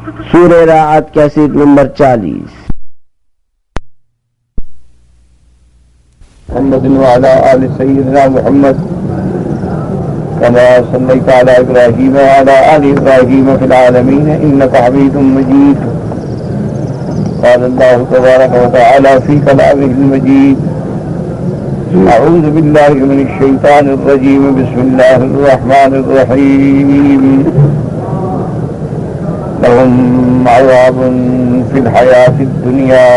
سورہ راعد cassette number 40. محمد وعلى آل سيدنا محمد كما صليت على إبراهيم وعلى آل إبراهيم في العالمين إنك حميد مجيد. قال الله تبارك وتعالى في كلامه المجيد: أعوذ بالله من الشيطان الرجيم. بسم الله الرحمن الرحيم. لهم عذاب في الحياة الدنيا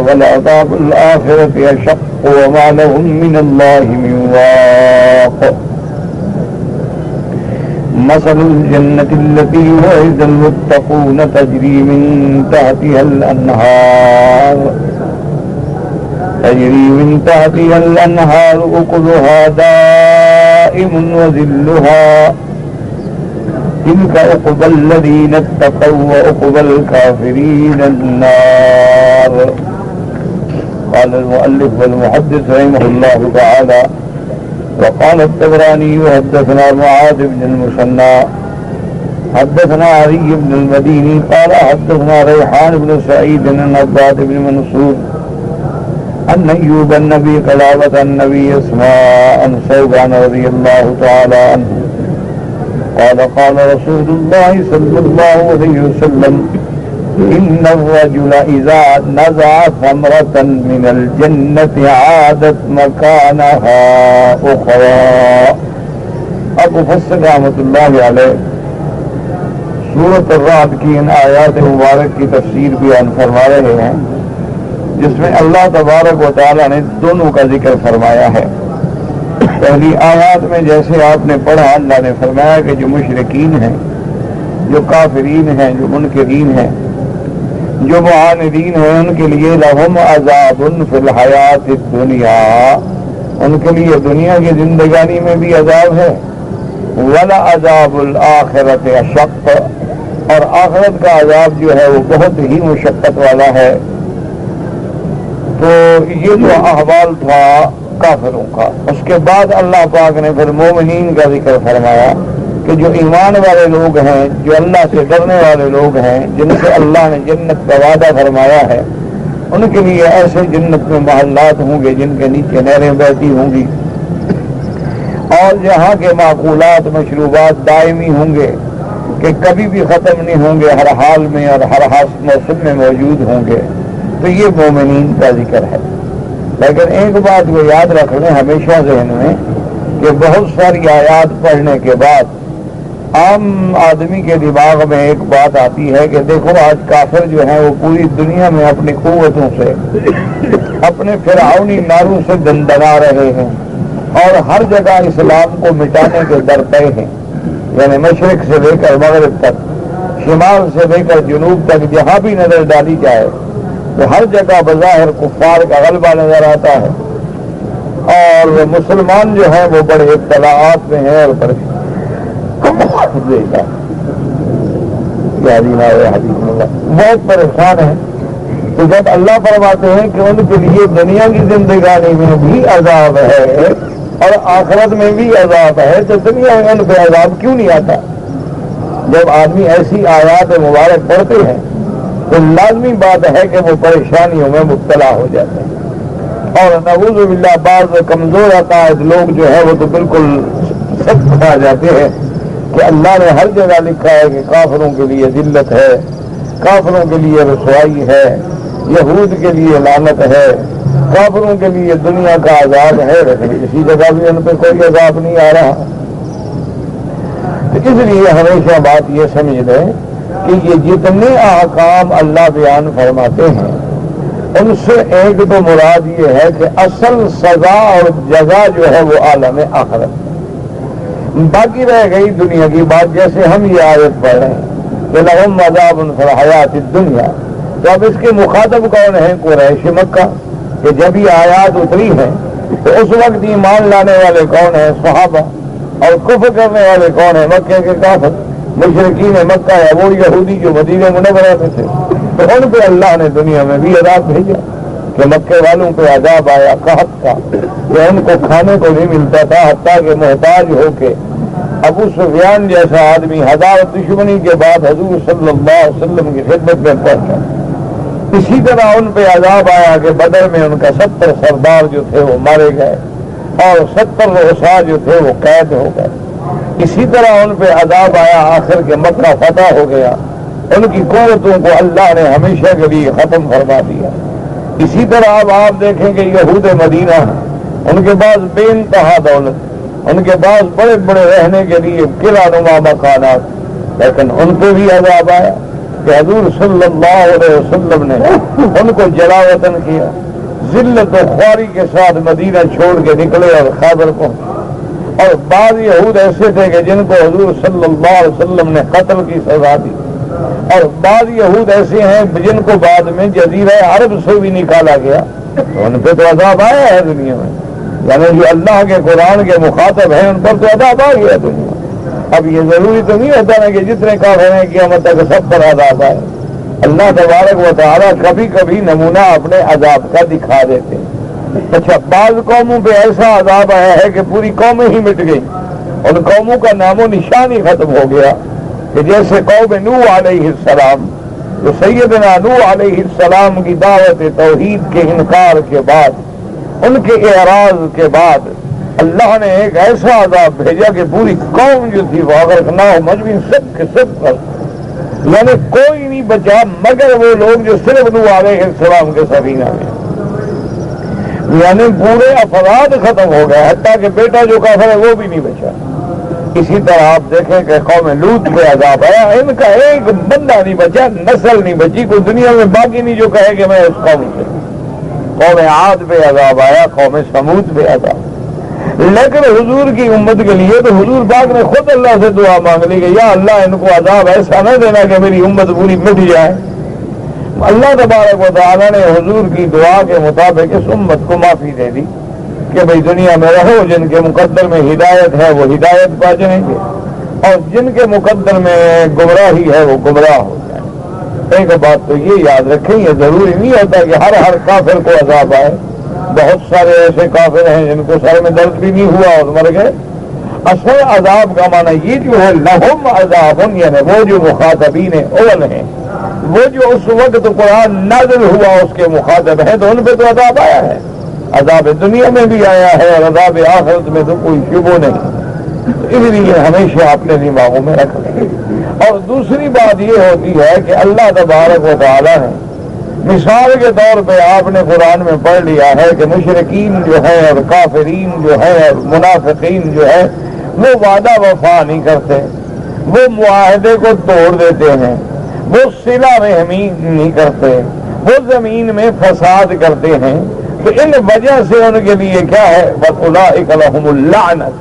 والعذاب الآخرة أشق وما لهم من الله من واق. مثل الجنة التي وعد المتقون تجري من تحتها الأنهار أكلها دائم وذلها. تلك عقبى الذين اتقوا وعقبى الكافرين النار. قال المؤلف والمحدث رحمه الله تعالى: وقال الطبراني حدثنا معاذ بن المثنى حدثنا علي بن المديني قال حدثنا ريحان بن سعيد عن عباد بن منصور أن أيوب النبي قلابة النبي اسماء ثوبان رضي الله تعالى عنه قال قال رسول الله صلى الله عليه وسلم: إن الرجل إذا نزع ثمرة من الجنة عادت مكانها أخرى. اب مفسر رحمۃ اللہ علیہ سورۃ الرعد کی ان آیات مبارک کی تفسیر بیان فرما رہے ہیں، جس میں اللہ تبارک و تعالیٰ نے دونوں کا ذکر فرمایا ہے. پہلی آیات میں جیسے آپ نے پڑھا، اللہ نے فرمایا کہ جو مشرکین ہیں، جو کافرین ہیں، جو منکرین ہیں، جو معاندین ہیں، ان کے لیے لہم عذاب فی الحیات الدنیا، ان کے لیے دنیا کی زندگانی میں بھی عذاب ہے. ولعذاب الآخرۃ اشق، اور آخرت کا عذاب جو ہے وہ بہت ہی مشقت والا ہے. تو یہ جو احوال تھا کافروں کا، اس کے بعد اللہ پاک نے پھر مومنین کا ذکر فرمایا کہ جو ایمان والے لوگ ہیں، جو اللہ سے ڈرنے والے لوگ ہیں، جن سے اللہ نے جنت کا وعدہ فرمایا ہے، ان کے لیے ایسے جنت میں محلات ہوں گے جن کے نیچے نہریں بہتی ہوں گی، اور جہاں کے معقولات مشروبات دائمی ہوں گے کہ کبھی بھی ختم نہیں ہوں گے، ہر حال میں اور ہر موسم میں موجود ہوں گے. تو یہ مومنین کا ذکر ہے. لیکن ایک بات کو یاد رکھ لیں ہمیشہ ذہن میں کہ بہت ساری آیات پڑھنے کے بعد عام آدمی کے دماغ میں ایک بات آتی ہے کہ دیکھو آج کافر جو ہیں وہ پوری دنیا میں اپنی قوتوں سے، اپنے فرعونی ناروں سے دندنا رہے ہیں، اور ہر جگہ اسلام کو مٹانے کے در پہ ہیں. یعنی مشرق سے لے کر مغرب تک، شمال سے لے کر جنوب تک، جہاں بھی نظر ڈالی جائے تو ہر جگہ بظاہر کفار کا غلبہ نظر آتا ہے، اور مسلمان جو ہیں وہ بڑے ابتلاءات میں ہیں اور بہت پریشان ہیں. تو جب اللہ فرماتے ہیں کہ ان کے لیے دنیا کی زندگانی میں بھی عذاب ہے اور آخرت میں بھی عذاب ہے، تو دنیا میں ان پہ عذاب کیوں نہیں آتا؟ جب آدمی ایسی آیات مبارک پڑھتے ہیں تو لازمی بات ہے کہ وہ پریشانیوں میں مبتلا ہو جاتے ہیں. اور نعوذ باللہ بعض کمزور عقائد لوگ جو ہے وہ تو بالکل سب کھا جاتے ہیں کہ اللہ نے ہر جگہ لکھا ہے کہ کافروں کے لیے ذلت ہے، کافروں کے لیے رسوائی ہے، یہود کے لیے لعنت ہے، کافروں کے لیے دنیا کا عذاب ہے، لیکن اسی جگہ بھی ان پہ کوئی عذاب نہیں آ رہا. تو اس لیے ہمیشہ بات یہ سمجھ لیں کہ یہ جتنے احکام اللہ بیان فرماتے ہیں ان سے ایک تو مراد یہ ہے کہ اصل سزا اور جزا جو ہے وہ عالم آخرت. باقی رہ گئی دنیا کی بات، جیسے ہم یہ آیت پڑھ رہے ہیں کہ لہم عذاب فی الحیات الدنیا، تو اب اس کے مخاطب کون ہیں؟ قریش مکہ، کہ جب یہ آیات اتری ہیں تو اس وقت ایمان لانے والے کون ہیں؟ صحابہ. اور کفر کرنے والے کون ہیں؟ مکے کے کافر مشرکین مکہ یا وہ یہودی جو مدینہ منورہ میں تھے. تو ان پہ اللہ نے دنیا میں بھی عذاب بھیجا کہ مکے والوں پہ عذاب آیا قحط کا، کہ ان کو کھانے کو نہیں ملتا تھا، حتیٰ کہ محتاج ہو کے ابو سفیان جیسا آدمی 1000 دشمنی کے بعد حضور صلی اللہ علیہ وسلم کی خدمت میں پہنچا. اسی طرح ان پہ عذاب آیا کہ بدر میں ان کا 70 سردار جو تھے وہ مارے گئے اور 70 رؤساء جو تھے وہ قید ہو گئے. اسی طرح ان پہ عذاب آیا آخر کے مکہ فتح ہو گیا، ان کی قوتوں کو اللہ نے ہمیشہ کے لیے ختم فرما دیا. اسی طرح اب آپ دیکھیں کہ یہود مدینہ ان کے پاس بے انتہا دولت، ان کے پاس بڑے بڑے رہنے کے لیے قلعہ نما مکانات، لیکن ان پہ بھی عذاب آیا کہ حضور صلی اللہ علیہ وسلم نے ان کو جلا وطن کیا، ذلت و خواری کے ساتھ مدینہ چھوڑ کے نکلے اور خیبر پہنچے. اور بعض یہود ایسے تھے کہ جن کو حضور صلی اللہ علیہ وسلم نے قتل کی سزا دی، اور بعض یہود ایسے ہیں جن کو بعد میں جزیرہ عرب سے بھی نکالا گیا، تو ان پہ تو عذاب آیا ہے دنیا میں. یعنی جو اللہ کے قرآن کے مخاطب ہیں ان پر تو عذاب آ گیا دنیا. اب یہ ضروری تو نہیں ہوتا نا کہ جتنے کافر ہیں قیامت تک سب پر عذاب آئے. اللہ تبارک و تعالیٰ کبھی کبھی نمونہ اپنے عذاب کا دکھا دیتے ہیں. اچھا، بعض قوموں پہ ایسا عذاب آیا ہے کہ پوری قومیں ہی مٹ گئی، ان قوموں کا نام و نشان ہی ختم ہو گیا. کہ جیسے قوم نوح علیہ السلام، تو سیدنا نوح علیہ السلام کی دعوت توحید کے انکار کے بعد، ان کے اعراض کے بعد اللہ نے ایک ایسا عذاب بھیجا کہ پوری قوم جو تھی وہ اگر نہ ہو مجموعی سب کے سب پر، یعنی کوئی نہیں بچا مگر وہ لوگ جو صرف نوح علیہ السلام کے سفینہ میں، یعنی پورے افراد ختم ہو گئے، حتیٰ کہ بیٹا جو کافر ہے وہ بھی نہیں بچا. اسی طرح آپ دیکھیں کہ قوم لوط پہ عذاب آیا، ان کا ایک بندہ نہیں بچا، نسل نہیں بچی، کوئی دنیا میں باقی نہیں جو کہے کہ میں اس قوم سے. قوم عاد پہ عذاب آیا، قوم سمود پہ عذاب. لیکن حضور کی امت کے لیے تو حضور پاک نے خود اللہ سے دعا مانگ لی کہ یا اللہ ان کو عذاب ایسا نہ دینا کہ میری امت پوری مٹ جائے. اللہ تبارک و تعالیٰ نے حضور کی دعا کے مطابق اس امت کو معافی دے دی کہ بھئی دنیا میں رہو، جن کے مقدر میں ہدایت ہے وہ ہدایت پا جائیں گے، اور جن کے مقدر میں گمراہی ہے وہ گمراہ ہو جائیں. ایک بات تو یہ یاد رکھیں، یہ ضروری نہیں ہوتا کہ ہر کافر کو عذاب آئے. بہت سارے ایسے کافر ہیں جن کو سر میں درد بھی نہیں ہوا اور مر گئے. اصل عذاب کا معنی یہ جو ہے لہم عذاب، یعنی وہ جو مخاطبین اول ہیں، وہ جو اس وقت قرآن نازل ہوا اس کے مخاطب ہیں، تو ان پہ تو عذاب آیا ہے. عذاب دنیا میں بھی آیا ہے اور عذاب آخرت میں تو کوئی شبہ نہیں. اس لیے ہمیشہ اپنے دماغوں میں رکھ لیں. اور دوسری بات یہ ہوتی ہے کہ اللہ تبارک و تعالیٰ نے مثال کے طور پہ آپ نے قرآن میں پڑھ لیا ہے کہ مشرکین جو ہیں اور کافرین جو ہیں اور منافقین جو ہیں وہ وعدہ وفا نہیں کرتے، وہ معاہدے کو توڑ دیتے ہیں، وہ صلہ رحمی نہیں کرتے، وہ زمین میں فساد کرتے ہیں. تو ان وجہ سے ان کے لیے کیا ہے؟ وَأُولَٰئِكَ لَهُمُ اللَّعْنَةُ،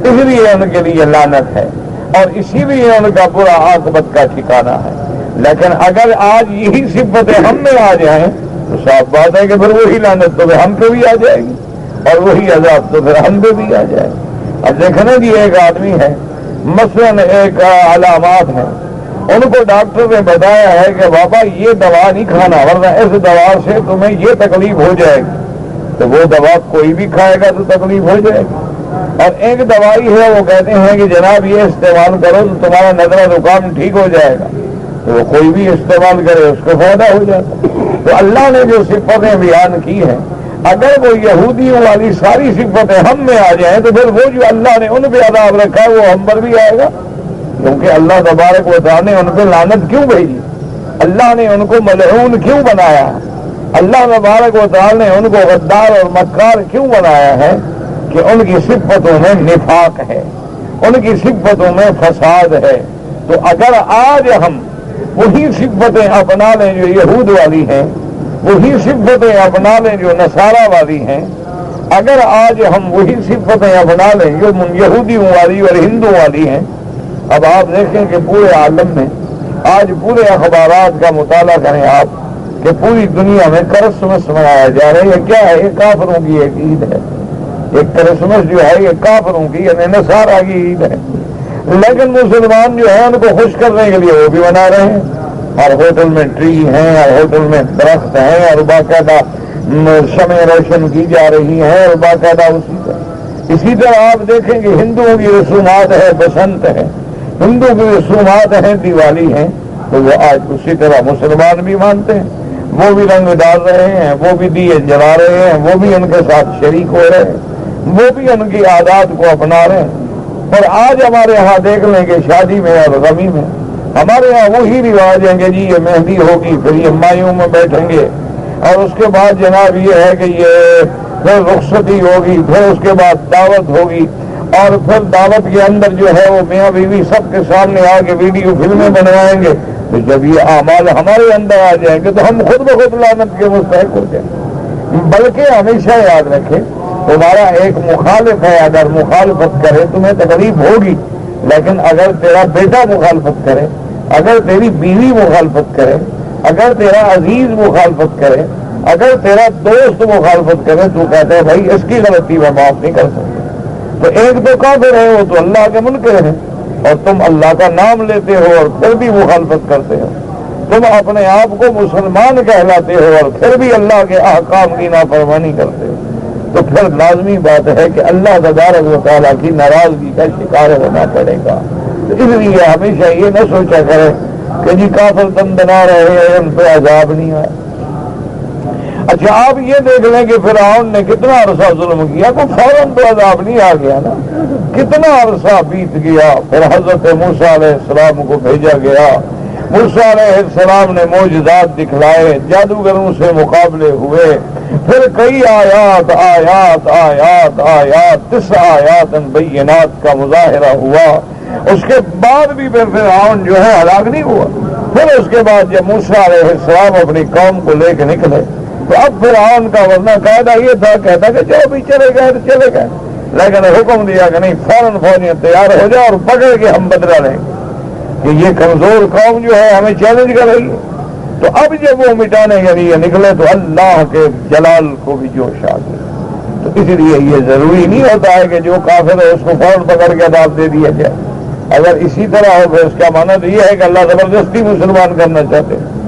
اس لیے ان کے لیے لعنت ہے اور اسی لیے ان کا برا عاقبت کا ٹھکانہ ہے. لیکن اگر آج یہی صفتیں ہم میں آ جائیں تو صاف بات ہے کہ پھر وہی لعنت تو پھر ہم پہ بھی آ جائے گی اور وہی عذاب تو پھر ہم پہ بھی آ جائے گا. اب دیکھیں نا جی، ایک آدمی ہے مثلاً ایک علامات ہیں، ان کو ڈاکٹر نے بتایا ہے کہ بابا یہ دوا نہیں کھانا ورنہ اس دوا سے تمہیں یہ تکلیف ہو جائے گی، تو وہ دوا کوئی بھی کھائے گا تو تکلیف ہو جائے گی. اور ایک دوائی ہے وہ کہتے ہیں کہ جناب یہ استعمال کرو تو تمہارا نظر زکام ٹھیک ہو جائے گا، تو وہ کوئی بھی استعمال کرے اس کو فائدہ ہو جاتا. تو اللہ نے جو صفتیں بیان کی ہیں، اگر وہ یہودیوں والی ساری صفتیں ہم میں آ جائیں تو پھر وہ جو اللہ نے ان پہ عذاب رکھا ہے وہ ہم پر بھی آئے گا. کیونکہ اللہ تبارک و تعالیٰ نے ان پہ لعنت کیوں بھیجی؟ اللہ نے ان کو ملعون کیوں بنایا؟ اللہ تبارک و تعالیٰ نے ان کو غدار اور مکار کیوں بنایا ہے؟ کہ ان کی صفتوں میں نفاق ہے، ان کی صفتوں میں فساد ہے. تو اگر آج ہم وہی صفتیں اپنا لیں جو یہود والی ہیں، وہی صفتیں اپنا لیں جو نصارہ والی ہیں، اگر آج ہم وہی صفتیں اپنا لیں جو یہودیوں والی اور ہندو والی ہیں. اب آپ دیکھیں کہ پورے عالم میں آج پورے اخبارات کا مطالعہ کریں آپ کہ پوری دنیا میں کرسمس منایا جا رہا ہے. یہ کیا ہے؟ یہ کافروں کی ایک عید ہے. ایک کرسمس جو ہے یہ کافروں کی یعنی نصارہ کی عید ہے. لیکن مسلمان جو ہیں ان کو خوش کرنے کے لیے وہ بھی منا رہے ہیں. اور ہوٹل میں ٹری ہیں اور ہوٹل میں درخت ہیں اور باقاعدہ شمع روشن کی جا رہی ہیں اور باقاعدہ اسی طرح. اسی طرح آپ دیکھیں کہ ہندوؤں کی رسومات ہے بسنت ہے، ہندو کی رسومات ہیں دیوالی ہیں، تو وہ آج اسی طرح مسلمان بھی مانتے ہیں، وہ بھی رنگ ڈال رہے ہیں، وہ بھی دیے جلا رہے ہیں، وہ بھی ان کے ساتھ شریک ہو رہے ہیں، وہ بھی ان کی عادات کو اپنا رہے ہیں۔ اور آج ہمارے ہاں دیکھ لیں کہ شادی میں اور غمی میں ہمارے یہاں وہی رواج ہیں کہ جی یہ مہندی ہوگی، پھر یہ مایوں میں بیٹھیں گے، اور اس کے بعد جناب یہ ہے کہ یہ پھر رخصتی ہوگی، پھر اس کے بعد دعوت ہوگی، اور پھر دعوت کے اندر جو ہے وہ میاں بیوی سب کے سامنے آ کے ویڈیو فلمیں بنوائیں گے۔ تو جب یہ اعمال ہمارے اندر آ جائیں گے تو ہم خود بخود لعنت کے مستحق ہو جائیں گے۔ بلکہ ہمیشہ یاد رکھیں، تمہارا ایک مخالف ہے، اگر مخالفت کرے تمہیں تکلیف ہوگی، لیکن اگر تیرا بیٹا مخالفت کرے، اگر تیری بیوی مخالفت کرے، اگر تیرا عزیز مخالفت کرے، اگر تیرا دوست مخالفت کرے، تو کہتا ہے بھائی اس کی غلطی میں معاف نہیں کر سکتا۔ تو ایک تو کافر ہے، وہ تو اللہ کے منکر ہے، اور تم اللہ کا نام لیتے ہو اور پھر بھی مخالفت کرتے ہو، تم اپنے آپ کو مسلمان کہلاتے ہو اور پھر بھی اللہ کے احکام کی نافرمانی کرتے ہو، تو پھر لازمی بات ہے کہ اللہ تبارک و تعالیٰ کی ناراضگی کا شکار ہونا پڑے گا۔ تو اس لیے ہمیشہ یہ نہ سوچا کرے کہ جی کافر تم بنا رہے ہیں ان پہ عذاب نہیں آیا۔ اچھا آپ یہ دیکھ لیں کہ فرعون نے کتنا عرصہ ظلم کیا، تو فوراً تو عذاب نہیں آ گیا نا، کتنا عرصہ بیت گیا، پھر حضرت موسیٰ علیہ السلام کو بھیجا گیا، موسیٰ علیہ السلام نے معجزات دکھلائے، جادوگروں سے مقابلے ہوئے، پھر کئی آیات آیات آیات آیات 9 آیات بینات کا مظاہرہ ہوا، اس کے بعد بھی پھر فرعون جو ہے ہلاک نہیں ہوا۔ پھر اس کے بعد جب موسیٰ علیہ السلام اپنی قوم کو لے کے نکلے تو اب فرعون کا ورنہ قاعدہ یہ تھا، کہتا کہ جو بھی چلے گئے تو چلے گئے، لیکن حکم دیا کہ نہیں فوراً فوجیں تیار ہو جائے اور پکڑ کے ہم بدلہ لیں گے کہ یہ کمزور قوم جو ہے ہمیں چیلنج کر رہی ہے۔ تو اب جب وہ مٹانے کے لیے نکلے تو اللہ کے جلال کو بھی جوش آ گیا۔ تو اس لیے یہ ضروری نہیں ہوتا ہے کہ جو کافر ہے اس کو فوراً پکڑ کے عذاب دے دیا جائے۔ اگر اسی طرح ہو پھر اس کا معنی تو یہ ہے کہ اللہ زبردستی مسلمان کرنا چاہتے ہیں۔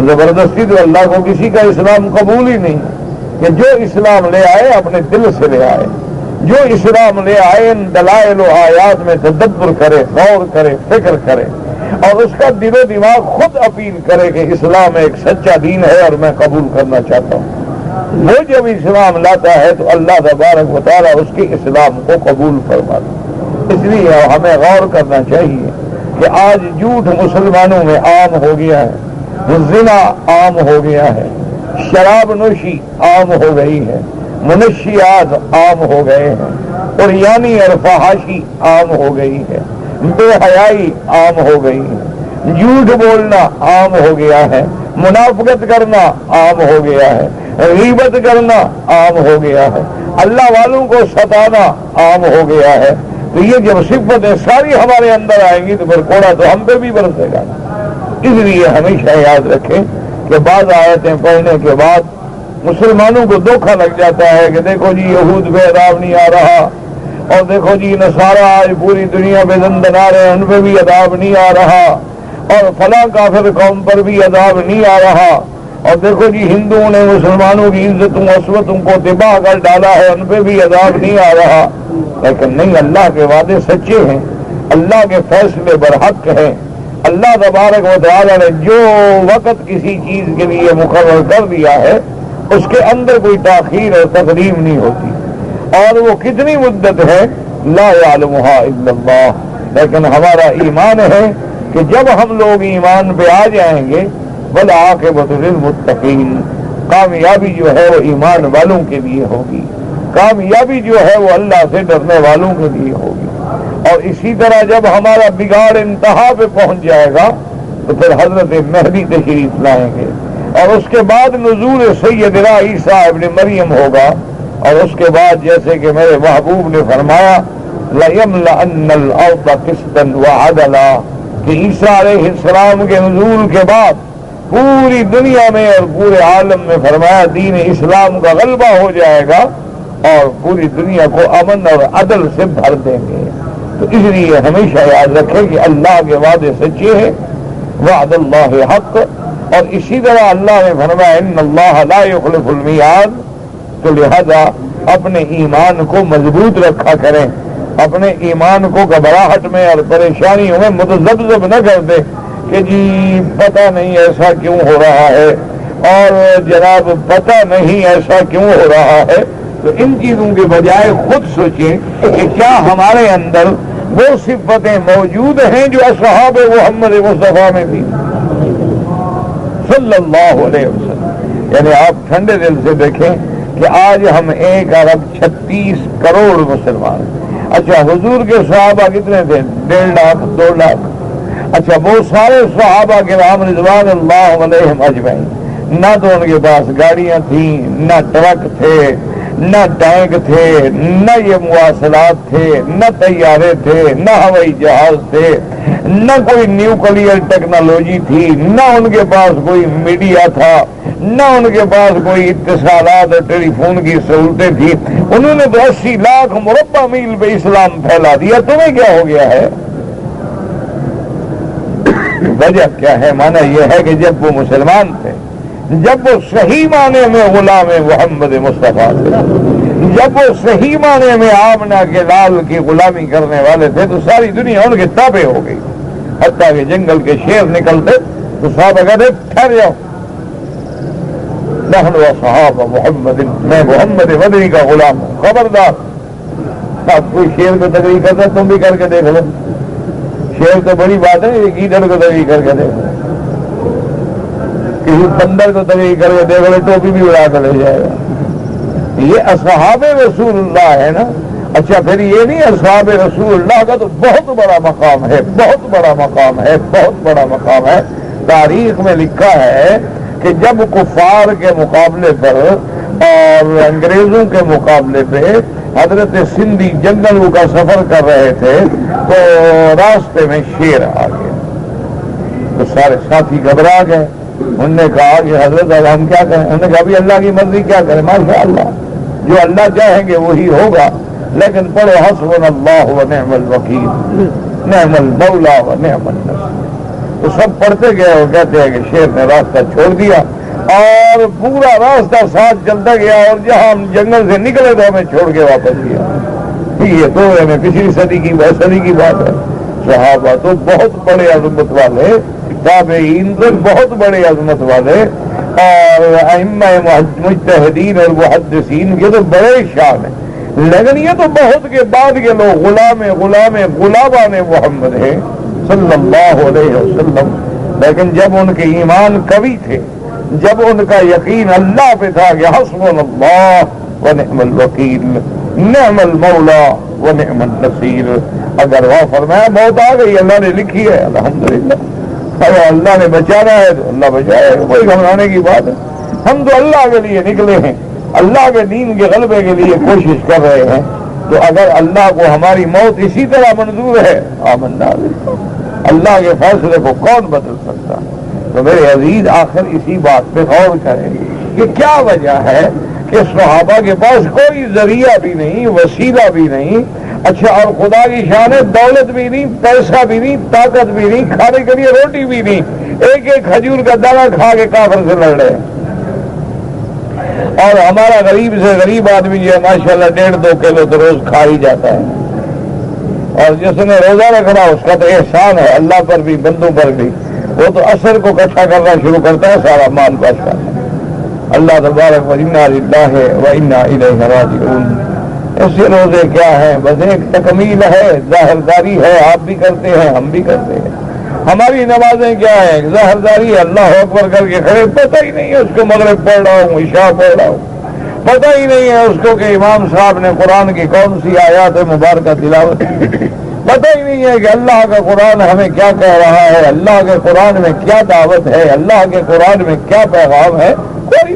زبردستی تو اللہ کو کسی کا اسلام قبول ہی نہیں، کہ جو اسلام لے آئے اپنے دل سے لے آئے، جو اسلام لے آئے ان دلائل و آیات میں تدبر کرے، غور کرے، فکر کرے، اور اس کا دل و دماغ خود اپیل کرے کہ اسلام ایک سچا دین ہے اور میں قبول کرنا چاہتا ہوں۔ وہ جب اسلام لاتا ہے تو اللہ تبارک و تعالیٰ اس کے اسلام کو قبول فرماتا ہے۔ اس لیے ہمیں غور کرنا چاہیے کہ آج جھوٹ مسلمانوں میں عام ہو گیا ہے، زنا عام ہو گیا ہے، شراب نوشی عام ہو گئی ہے، منشیات عام ہو گئے ہیں، اور یعنی اور فحاشی عام ہو گئی ہے، بے حیائی عام ہو گئی ہے، جھوٹ بولنا عام ہو گیا ہے، منافقت کرنا عام ہو گیا ہے، غیبت کرنا عام ہو گیا ہے، اللہ والوں کو ستانا عام ہو گیا ہے۔ تو یہ جب صفتیں ساری ہمارے اندر آئیں گی تو پھر کوڑا تو ہم پہ بھی برسے گا۔ اس لیے ہمیشہ یاد رکھیں کہ بعض آیتیں پڑھنے کے بعد مسلمانوں کو دھوکہ لگ جاتا ہے کہ دیکھو جی یہود پہ عذاب نہیں آ رہا، اور دیکھو جی نصارہ آج پوری دنیا پہ زندہ نہ رہے ان پہ بھی عذاب نہیں آ رہا، اور فلاں کافر قوم پر بھی عذاب نہیں آ رہا، اور دیکھو جی ہندوؤں نے مسلمانوں کی عزتوں عصمتوں کو تباہ کر ڈالا ہے ان پہ بھی عذاب نہیں آ رہا۔ لیکن نہیں، اللہ کے وعدے سچے ہیں، اللہ کے فیصلے برحق ہیں۔ اللہ تبارک و تعالیٰ نے جو وقت کسی چیز کے لیے مقرر کر دیا ہے اس کے اندر کوئی تاخیر اور تقدیم نہیں ہوتی، اور وہ کتنی مدت ہے لا یعلمها الا اللہ۔ لیکن ہمارا ایمان ہے کہ جب ہم لوگ ایمان پہ آ جائیں گے والعاقبۃ للمتقین، کامیابی جو ہے وہ ایمان والوں کے لیے ہوگی، کامیابی جو ہے وہ اللہ سے ڈرنے والوں کے لیے ہوگی۔ اور اسی طرح جب ہمارا بگاڑ انتہا پہ پہنچ جائے گا تو پھر حضرت مہدی تشریف لائیں گے، اور اس کے بعد نزول سیدنا عیسیٰ ابن مریم ہوگا، اور اس کے بعد جیسے کہ میرے محبوب نے فرمایا لَيَمْلَأَنَّ الْأَرْضَ قِسْطًا وَعَدْلًا، کہ عیسیٰ علیہ السلام کے نزول کے بعد پوری دنیا میں اور پورے عالم میں فرمایا دین اسلام کا غلبہ ہو جائے گا اور پوری دنیا کو امن اور عدل سے بھر دیں گے۔ تو اس لیے ہمیشہ یاد رکھیں کہ اللہ کے وعدے سچے ہیں، وعد اللہ حق، اور اسی طرح اللہ نے فرمایا ان اللہ لا یخلف المیعاد، تو لہذا اپنے ایمان کو مضبوط رکھا کریں، اپنے ایمان کو گھبراہٹ میں اور پریشانیوں میں متذبذب نہ کر دے کہ جی پتہ نہیں ایسا کیوں ہو رہا ہے، اور جناب پتہ نہیں ایسا کیوں ہو رہا ہے۔ تو ان چیزوں کے بجائے خود سوچیں کہ کیا ہمارے اندر وہ صفتیں موجود ہیں جو اصحاب محمد مصطفیٰ میں تھی صلی اللہ علیہ وسلم۔ یعنی آپ ٹھنڈے دل سے دیکھیں کہ آج ہم 1.36 کروڑ مسلمان ہیں۔ اچھا حضور کے صحابہ کتنے تھے؟ 1.5 لاکھ 2 لاکھ۔ اچھا وہ سارے صحابہ کرام رضوان اللہ علیہم اجمعین، نہ تو ان کے پاس گاڑیاں تھیں، نہ ٹرک تھے، نہ ٹینک تھے، نہ یہ مواصلات تھے، نہ طیارے تھے، نہ ہوائی جہاز تھے، نہ کوئی نیوکلیئر ٹیکنالوجی تھی، نہ ان کے پاس کوئی میڈیا تھا، نہ ان کے پاس کوئی اتصالات اور ٹیلی فون کی سہولتیں تھیں۔ انہوں نے تو 80 لاکھ مربع میل پہ اسلام پھیلا دیا۔ تمہیں کیا ہو گیا ہے؟ وجہ کیا ہے؟ مانا یہ ہے کہ جب وہ مسلمان تھے، جب وہ صحیح معنی میں غلام محمد مصطفیٰ تھے، جب وہ صحیح معنی میں آمنہ کے لال کی غلامی کرنے والے تھے، تو ساری دنیا ان کے تابع ہو گئی۔ حتیٰ کہ جنگل کے شیر نکلتے تو صحابہ کہتے ٹھہر جاؤ، نحن اصحاب محمد، میں محمد مدنی کا غلام ہوں، خبردار۔ آپ کوئی شیر کو تقریر کرتا تم بھی کر کے دیکھ لو، شیر تو بڑی بات ہے، یہ گیدڑ کو تقریر کر کے دیکھ لو، کسی بندر کو تقریر کر کے دیکھ لو، ٹوپی بھی اڑا کر لے جائے گا۔ یہ اصحاب رسول اللہ ہے نا۔ اچھا پھر یہ نہیں، اصحاب رسول اللہ کا تو بہت بڑا مقام ہے، بہت بڑا مقام ہے، بہت بڑا مقام ہے۔ تاریخ میں لکھا ہے کہ جب کفار کے مقابلے پر اور انگریزوں کے مقابلے پہ حضرت سندھی جنگلوں کا سفر کر رہے تھے تو راستے میں شیر آ گیا، تو سارے ساتھی گھبرا گئے۔ انہوں نے کہا کہ حضرت اب ہم کیا کریں؟ انہوں نے کہا ابھی اللہ کی مرضی، کیا کریں؟ ماشاء اللہ جو اللہ چاہیں گے وہی ہوگا، لیکن پڑھو حسبنا اللہ و نعم الوکیل، نعم المولا و نعم النصیر۔ تو سب پڑھتے گئے اور کہتے ہیں کہ شیر نے راستہ چھوڑ دیا اور پورا راستہ ساتھ چلتا گیا، اور جہاں ہم جنگل سے نکلے تو ہمیں چھوڑ کے واپس گیا۔ یہ تو ہمیں پچھلی صدی کی بات ہے۔ صحابہ تو بہت بڑے عظمت والے، تابعین تو بہت بڑے عظمت والے، اور ائمہ مجتہدین اور محدثین کے تو بڑے شان ہیں، لیکن یہ تو بہت کے بعد کے لوگ غلامان محمد ہیں صلی اللہ علیہ وسلم۔ لیکن جب ان کے ایمان قوی تھے، جب ان کا یقین اللہ پہ تھا کہ حسبنا اللہ و نعم الوکیل، نعم المولا و نعم النصیر، اگر وہ فرمایا موت آ گئی، اللہ نے لکھی ہے، الحمدللہ، اگر اللہ نے بچانا ہے تو اللہ بچائے، کوئی گھبرانے کی بات ہے۔ ہم تو اللہ کے لیے نکلے ہیں، اللہ کے دین کے غلبے کے لیے کوشش کر رہے ہیں، تو اگر اللہ کو ہماری موت اسی طرح منظور ہے، آمنا باللہ، اللہ کے فیصلے کو کون بدل سکتا؟ تو میرے عزیز آخر اسی بات پہ غور کریں کہ کیا وجہ ہے کہ صحابہ کے پاس کوئی ذریعہ بھی نہیں، وسیلہ بھی نہیں، اچھا اور خدا کی شان ہے دولت بھی نہیں، پیسہ بھی نہیں، طاقت بھی نہیں، کھانے کے لیے روٹی بھی نہیں، ایک ایک کھجور کا دانہ کھا کے کافر سے لڑ رہے ہیں۔ اور ہمارا غریب سے غریب آدمی جو ہے ماشاءاللہ 1.5-2 کلو تو روز کھا ہی جاتا ہے، اور جس نے روزہ رکھنا اس کا تو احسان ہے اللہ پر بھی بندوں پر بھی، وہ تو عصر کو اکٹھا کرنا شروع کرتا ہے، سارا مال بچتا ہے۔ اللہ تبارک و انا للہ و انا الیہ راجعون۔ ایسے روزے کیا ہیں؟ بس ایک تکمیل ہے، ظاہرداری ہے، آپ بھی کرتے ہیں ہم بھی کرتے ہیں۔ ہماری نمازیں کیا ہیں؟ ظاہرداری ہے، اللہ اکبر کر کے کھڑے، پتہ ہی نہیں ہے اس کو مغرب پڑھ رہا ہوں، عشاء پڑھ رہا ہوں، پتہ ہی نہیں ہے اس کو کہ امام صاحب نے قرآن کی کون سی آیات مبارکہ تلاوت، پتہ ہی نہیں ہے کہ اللہ کا قرآن ہمیں کیا کہہ رہا ہے، اللہ کے قرآن میں کیا دعوت ہے، اللہ کے قرآن میں کیا پیغام ہے، کوئی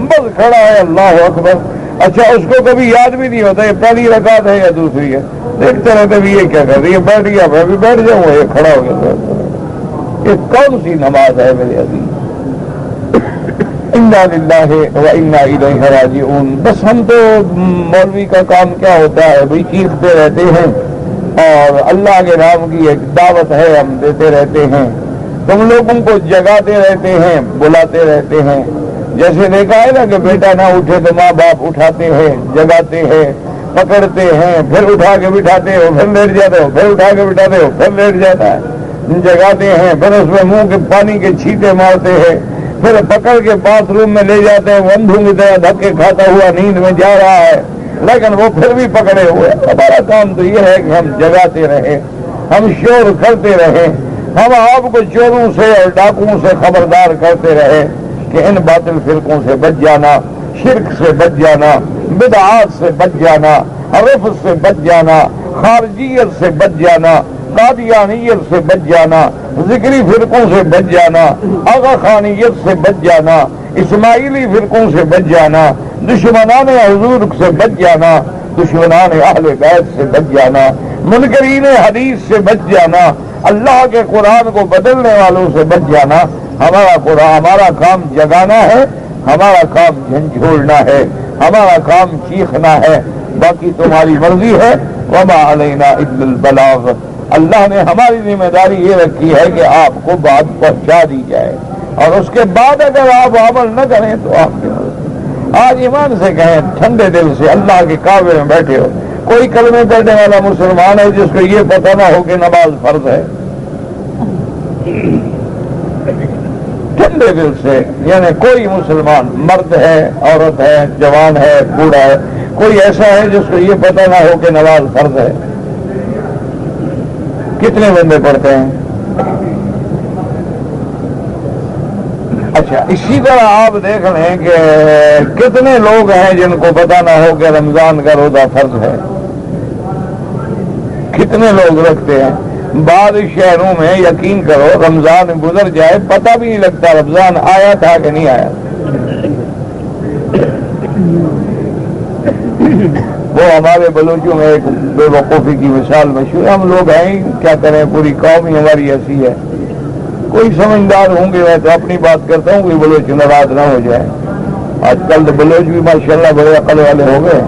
بس کھڑا ہے اللہ اکبر۔ اچھا اس کو کبھی یاد بھی نہیں ہوتا یہ پہلی رکعت ہے یا دوسری ہے، دیکھتے رہتے بھی یہ کیا کر رہی ہے، بیٹھ گیا میں بھی بیٹھ جاؤں، یہ کھڑا ہو گیا۔ یہ کون سی نماز ہے میرے عزیز؟ انا للہ و انا الیہ راجعون۔ بس ہم تو مولوی کا کام کیا ہوتا ہے بھائی، چیختے رہتے ہیں اور اللہ کے نام کی ایک دعوت ہے ہم دیتے رہتے ہیں، تم لوگوں کو جگاتے رہتے ہیں، بلاتے رہتے ہیں، جیسے دیکھا ہے نا کہ بیٹا نہ اٹھے تو ماں باپ اٹھاتے ہیں، جگاتے ہیں، پکڑتے ہیں، پھر اٹھا کے بٹھاتے ہو، پھر لیٹ جاتے ہو، پھر اٹھا کے بٹھاتے ہو، پھر لیٹ جاتا ہے، جگاتے ہیں، پھر اس میں منہ کے پانی کے چھینٹے مارتے ہیں، پھر پکڑ کے باتھ روم میں لے جاتے ہیں، وہ اندھوں کی طرح دھکے کھاتا ہوا نیند میں جا رہا ہے، لیکن وہ پھر بھی پکڑے ہوئے۔ ہمارا کام تو یہ ہے کہ ہم جگاتے رہیں، ہم شور کرتے رہیں، ہم آپ کو چوروں سے اور ڈاکوؤں سے خبردار کرتے رہیں کہ ان باطل فرقوں سے بچ جانا، شرک سے بچ جانا، بدعات سے بچ جانا، رفض سے بچ جانا، خارجیت سے بچ جانا، قادیانیت سے بچ جانا، ذکری فرقوں سے بچ جانا، آغا خانیت سے بچ جانا، اسماعیلی فرقوں سے بچ جانا، دشمنان حضور سے بچ جانا، دشمنان اہل بیت سے بچ جانا، منکرین حدیث سے بچ جانا، اللہ کے قرآن کو بدلنے والوں سے بچ جانا۔ ہمارا قرآن، ہمارا کام جگانا ہے، ہمارا کام جھنجھوڑنا ہے، ہمارا کام چیخنا ہے، باقی تمہاری مرضی ہے۔ وما علینا الا البلاغ، اللہ نے ہماری ذمہ داری یہ رکھی ہے کہ آپ کو بات پہنچا دی جائے، اور اس کے بعد اگر آپ عمل نہ کریں تو آپ کی مرضی۔ آج ایمان سے کہیں، ٹھنڈے دل سے، اللہ کے کعبے میں بیٹھے ہو، کوئی کلمے پڑھنے والا مسلمان ہے جس کو یہ پتہ نہ ہو کہ نماز فرض ہے؟ ٹھنڈے دل سے، یعنی کوئی مسلمان، مرد ہے، عورت ہے، جوان ہے، بوڑھا ہے، کوئی ایسا ہے جس کو یہ پتہ نہ ہو کہ نماز فرض ہے؟ کتنے بندے پڑھتے ہیں؟ اچھا، اسی طرح آپ دیکھ لیں کہ کتنے لوگ ہیں جن کو پتہ نہ ہو کہ رمضان کا روزہ فرض ہے؟ کتنے لوگ رکھتے ہیں؟ بعض شہروں میں یقین کرو رمضان گزر جائے پتہ بھی نہیں لگتا رمضان آیا تھا کہ نہیں آیا۔ وہ ہمارے بلوچوں میں ایک بے وقوفی کی مثال مشہور ہے، ہم لوگ ہیں کیا کریں، پوری قوم ہی ہماری ایسی ہے۔ کوئی سمجھدار ہوں گے، میں تو اپنی بات کرتا ہوں کہ بلوچ ناراض نہ ہو جائے، آج کل تو بلوچ بھی ماشاءاللہ بڑے عقل والے ہو گئے۔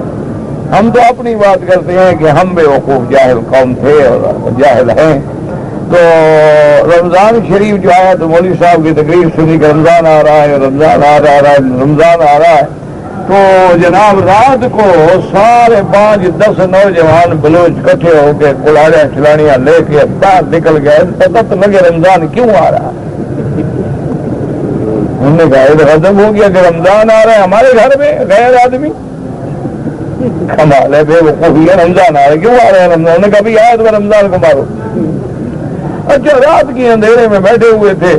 ہم تو اپنی بات کرتے ہیں کہ ہم بے وقوف جاہل قوم تھے اور جاہل ہیں۔ تو رمضان شریف جو آیا تو مولوی صاحب کی تقریر سنی کہ رمضان آ رہا ہے، رمضان آ رہا ہے، رمضان آ رہا ہے، تو جناب رات کو سارے 5-10 نوجوان بلوچ کٹھے ہو کے کلاڑیاں چلاڑیاں لے کے باہر نکل گئے، پتہ تو لگے رمضان کیوں آ رہا ہے۔ انہوں نے کہا یہ غضب ہو گیا کہ رمضان آ رہا ہے ہمارے گھر میں، غیر آدمی، کمال ہے، بے وقوفی ہے، رمضان آ رہا ہے کیوں آ رہا ہے رمضان؟ انہوں نے کہا بھی آئے تو رمضان کو مارو۔ اچھا، رات کی اندھیرے میں بیٹھے ہوئے تھے،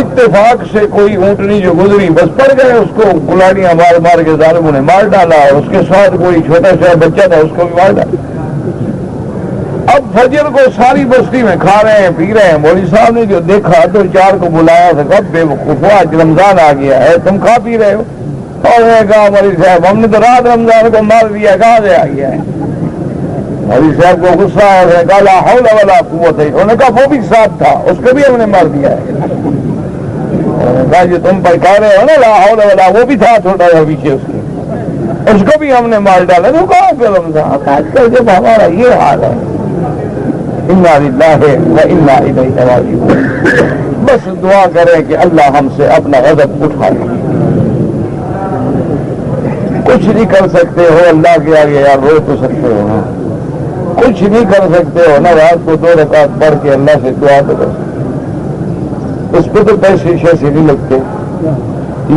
اتفاق سے کوئی اونٹنی جو گزری بس پڑ گئے، اس کو گلاڑیاں مار مار کے ظالموں نے مار ڈالا، اور اس کے ساتھ کوئی چھوٹا سا بچہ تھا اس کو بھی مار ڈالا۔ اب فجر کو ساری بستی میں کھا رہے ہیں، پی رہے ہیں، مولوی صاحب نے جو دیکھا تو 4 کو بلایا تھا، کب بے وقوفو آج رمضان آ گیا ہے تم کھا پی رہے ہو؟ اور نے کہا مولوی صاحب ہم نے تو رات رمضان کو مار دیا، کہاں سے آ گیا ہے؟ مولوی صاحب کو غصہ آیا، اس نے کہا لا حول ولا قوت، انہوں نے کہا وہ بھی ساتھ تھا، اس کو بھی ہم نے مار دیا ہے۔ کہا جو تم پر کہہ رہے ہو نا لا حول ولا، وہ بھی تھا چھوٹا سا پیچھے، اس کو بھی ہم نے مار ڈالا۔ تو کہاں پہ رمضان؟ آج کل جب ہمارا یہ حال ہے، انا للہ و انا الیہ راجعون، بس دعا کریں کہ اللہ ہم سے اپنا غضب اٹھا لے۔ کچھ نہیں کر سکتے ہو اللہ کے آگے، یار رو تو سکتے ہو نا، کچھ نہیں کر سکتے ہو نا، رات کو 2 رکعت پڑھ کے اللہ سے دعا تو کر سکتے، اس پہ تو پیسے شیسے نہیں لگتے،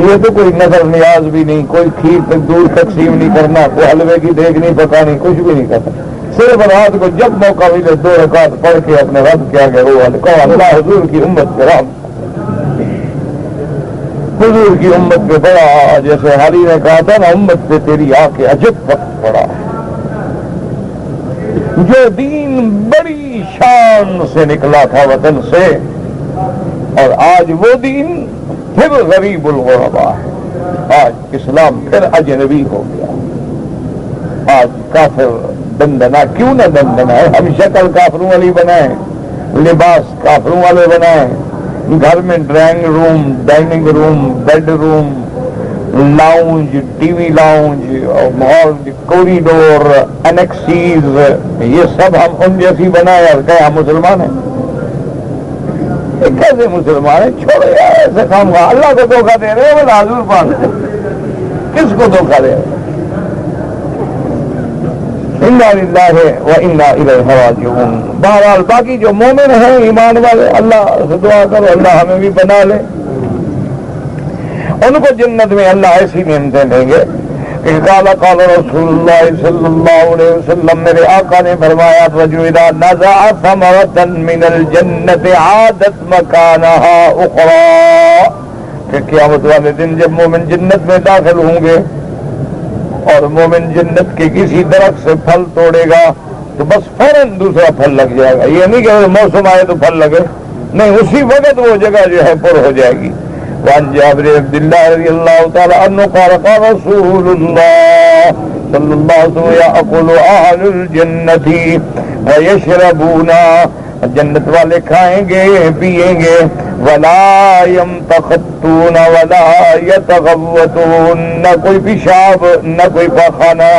یہ تو کوئی نظر نیاز بھی نہیں، کوئی کھیر تک دور تقسیم نہیں کرنا، کوئی حلوے کی دیگ نہیں پکانی، کچھ بھی نہیں کرنا، صرف رات کو جب موقع ملے 2 رکعت پڑھ کے اپنے رب کے آگے رو، اللہ حضور کی امت کے رام، حضور کی امت پہ بڑا، جیسے حالی نے کہا تھا نا، امت پہ تیری آ کے عجب وقت پڑا، جو دین بڑی شان سے نکلا تھا وطن سے، اور آج وہ دین پھر غریب الغربا ہے، آج اسلام پھر اجنبی ہو گیا، آج کافر دندنا، کیوں نہ دندنا ہے، ہم شکل کافروں والی بنائیں، لباس کافروں والے بنائیں، گھر میں drawing room, dining room, bed room, lounge, T V lounge, اور کوریڈور، انیکسیز، یہ سب ہم ان جیسی بنائے اور کہیں ہم مسلمان ہیں؟ کیسے مسلمان ہیں؟ چھوڑو یار ایسے کام کا، اللہ کو دھوکہ دے رہے ہو، حضور پاک کس کو دھوکہ دے رہے؟ انا للہ و انا الیہ راجعون۔ بہرحال باقی جو مومن ہیں ایمان والے، اللہ سے دعا کرو اللہ ہمیں بھی بنا لے، ان کو جنت میں اللہ ایسی نعمتیں دیں گے کہ قال رسول اللہ صلی اللہ علیہ وسلم، میرے آقا نے فرمایا رجل اذا نزع ثمرة من الجنت عادت مکانها اخرى، کہ قیامت والے دن جب مومن جنت میں داخل ہوں گے اور مومن جنت کے کسی درخت سے پھل توڑے گا تو بس فوراً دوسرا پھل لگ جائے گا، یہ نہیں کہ موسم آئے تو پھل لگے، نہیں، اسی وقت وہ جگہ جو ہے پر ہو جائے گی۔ وعن جابر عبد اللہ رضی اللہ تعالی عنہ قال قال رسول اللہ صلی اللہ علیہ وسلم یأکل اہل الجنت ویشربون، جنت والے کھائیں گے پیئیں گے، ولا یمتخطون ولا یتغوطون، نہ کوئی پیشاب نہ کوئی پاخانہ،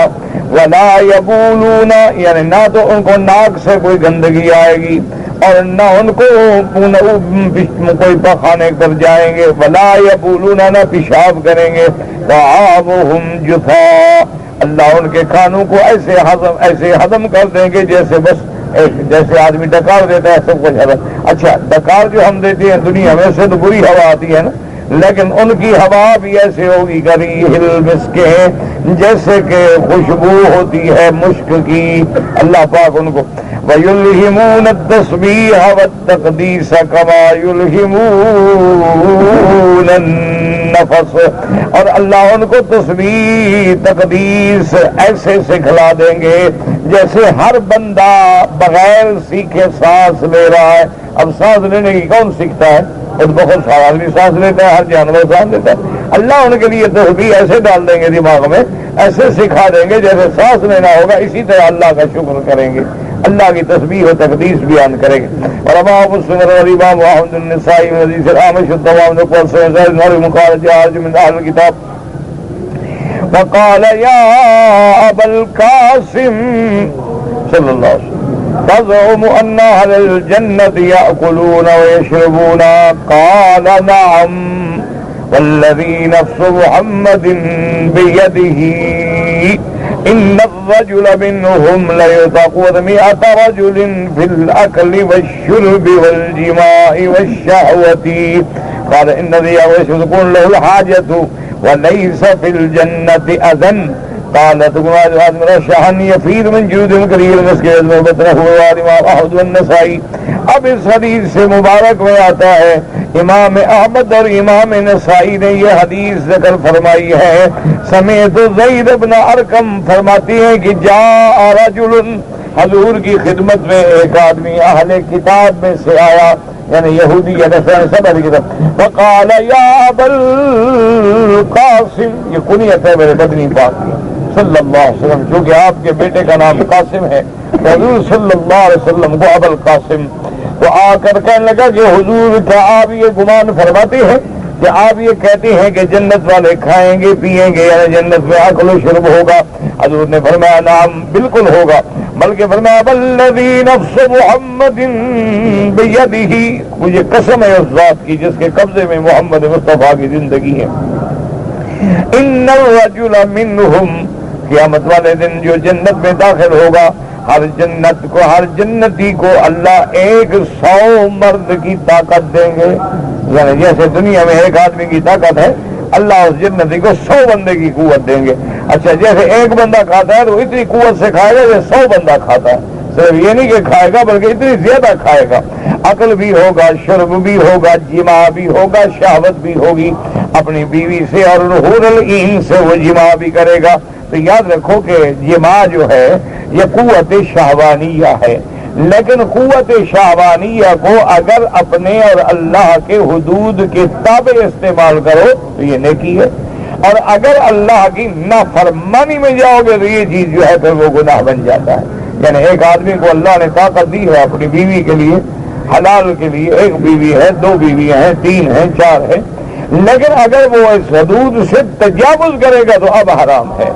ولا یبولون، یعنی نہ تو ان کو ناک سے کوئی گندگی آئے گی اور نہ ان کو کوئی پخانے پر جائیں گے، ولا یبولون، نہ پیشاب کریں گے، طعامہم جثا، اللہ ان کے کھانوں کو ایسے ہضم کر دیں گے جیسے بس جیسے آدمی ڈکار دیتا ہے سب کچھ ہضم۔ اچھا ڈکار جو ہم دیتے ہیں دنیا میں سے تو بری ہوا آتی ہے نا، لیکن ان کی ہوا بھی ایسے ہوگی کریح المسک، جیسے کہ خوشبو ہوتی ہے مشک کی، اللہ پاک ان کو وَيُلْهِمُونَ التَّسْبِيحَ وَالتَّقْدِيسَ كَمَا يُلْهِمُونَ النَّفَسَ، اور اللہ ان کو تسبیح تقدیس ایسے سکھلا دیں گے جیسے ہر بندہ بغیر سیکھے سانس لے رہا ہے۔ اب سانس لینے کی کون سیکھتا ہے؟ بہت سارا آدمی سانس لیتا ہے، ہر جانور سانس لیتا ہے، اللہ ان کے لیے تسبیح ایسے ڈال دیں گے دماغ میں، ایسے سکھا دیں گے جیسے سانس لینا ہوگا، اسی طرح اللہ کا شکر کریں گے، اللہ کی تسبیح و تقدیس بیان کریں گے۔ اور امام مسلم والامام احمد النسائی من حدیث الاعمش التمام نقول سيد المقال جاء من اهل الكتاب وقال يا ابا القاسم صلی اللہ علیہ وسلم تزعم ان اهل الجنة يأكلون ويشربون؟ قال نعم والذي نفس محمد بيده إن الرجل منهم ليتقوى 100 رجل في الأكل والشرب والجماع والشهوة، قال إن ذي يكون له الحاجة وليس في الجنة أذن، قال تكون هذا رشحا يفيد من جلود كثير مسكين وبطنه والإمام أحمد والنسائی۔ اب اس حدیث سے مبارک میں آتا ہے امام احمد اور امام نسائی نے یہ حدیث ذکر فرمائی ہے، سمیت زید بن ارقم فرماتی ہیں کہ جاء رجل، حضور کی خدمت میں ایک آدمی اہل کتاب میں سے آیا، یعنی یہودی یا نصرانی سب اہل کتاب، وقال یا ابا القاسم، یہ کنیت ہے میرے مدنی پاک کی صلی اللہ علیہ وسلم، چونکہ آپ کے بیٹے کا نام قاسم ہے، حضور صلی اللہ علیہ وسلم کو ابا القاسم، تو آ کر کہنے لگا کہ حضور کیا آپ یہ گمان فرماتے ہیں کہ آپ یہ کہتے ہیں کہ جنت والے کھائیں گے پیئیں گے، یعنی جنت میں اکل و شرب ہوگا؟ حضور نے فرمایا نعم بالکل ہوگا، بلکہ فرمایا والذی نفس محمد بیدہ، مجھے قسم ہے اس ذات کی جس کے قبضے میں محمد مصطفیٰ کی زندگی ہے، ان الرجل منہم، قیامت والے دن جو جنت میں داخل ہوگا، ہر جنتی کو اللہ 100 مرد کی طاقت دیں گے، یعنی جیسے دنیا میں ایک آدمی کی طاقت ہے، اللہ اس جنتی کو 100 بندے کی قوت دیں گے۔ اچھا جیسے ایک بندہ کھاتا ہے تو اتنی قوت سے کھائے گا جیسے 100 بندہ کھاتا ہے، صرف یہ نہیں کہ کھائے گا بلکہ اتنی زیادہ کھائے گا، عقل بھی ہوگا، شرب بھی ہوگا، جماع بھی ہوگا، شہوت بھی ہوگی اپنی بیوی سے، اور حور العین سے وہ جماع بھی کرے گا۔ تو یاد رکھو کہ جماع جو ہے یہ قوت شہوانیہ ہے، لیکن قوت شہوانیہ کو اگر اپنے اور اللہ کے حدود کے تابع استعمال کرو تو یہ نیکی ہے، اور اگر اللہ کی نافرمانی میں جاؤ گے تو یہ چیز جو ہے پھر وہ گناہ بن جاتا ہے۔ یعنی ایک آدمی کو اللہ نے طاقت دی ہے اپنی بیوی کے لیے، حلال کے لیے، ایک بیوی ہے، 2 بیویاں ہیں، 3 ہیں، 4 ہیں، لیکن اگر وہ اس حدود سے تجاوز کرے گا تو اب حرام ہے۔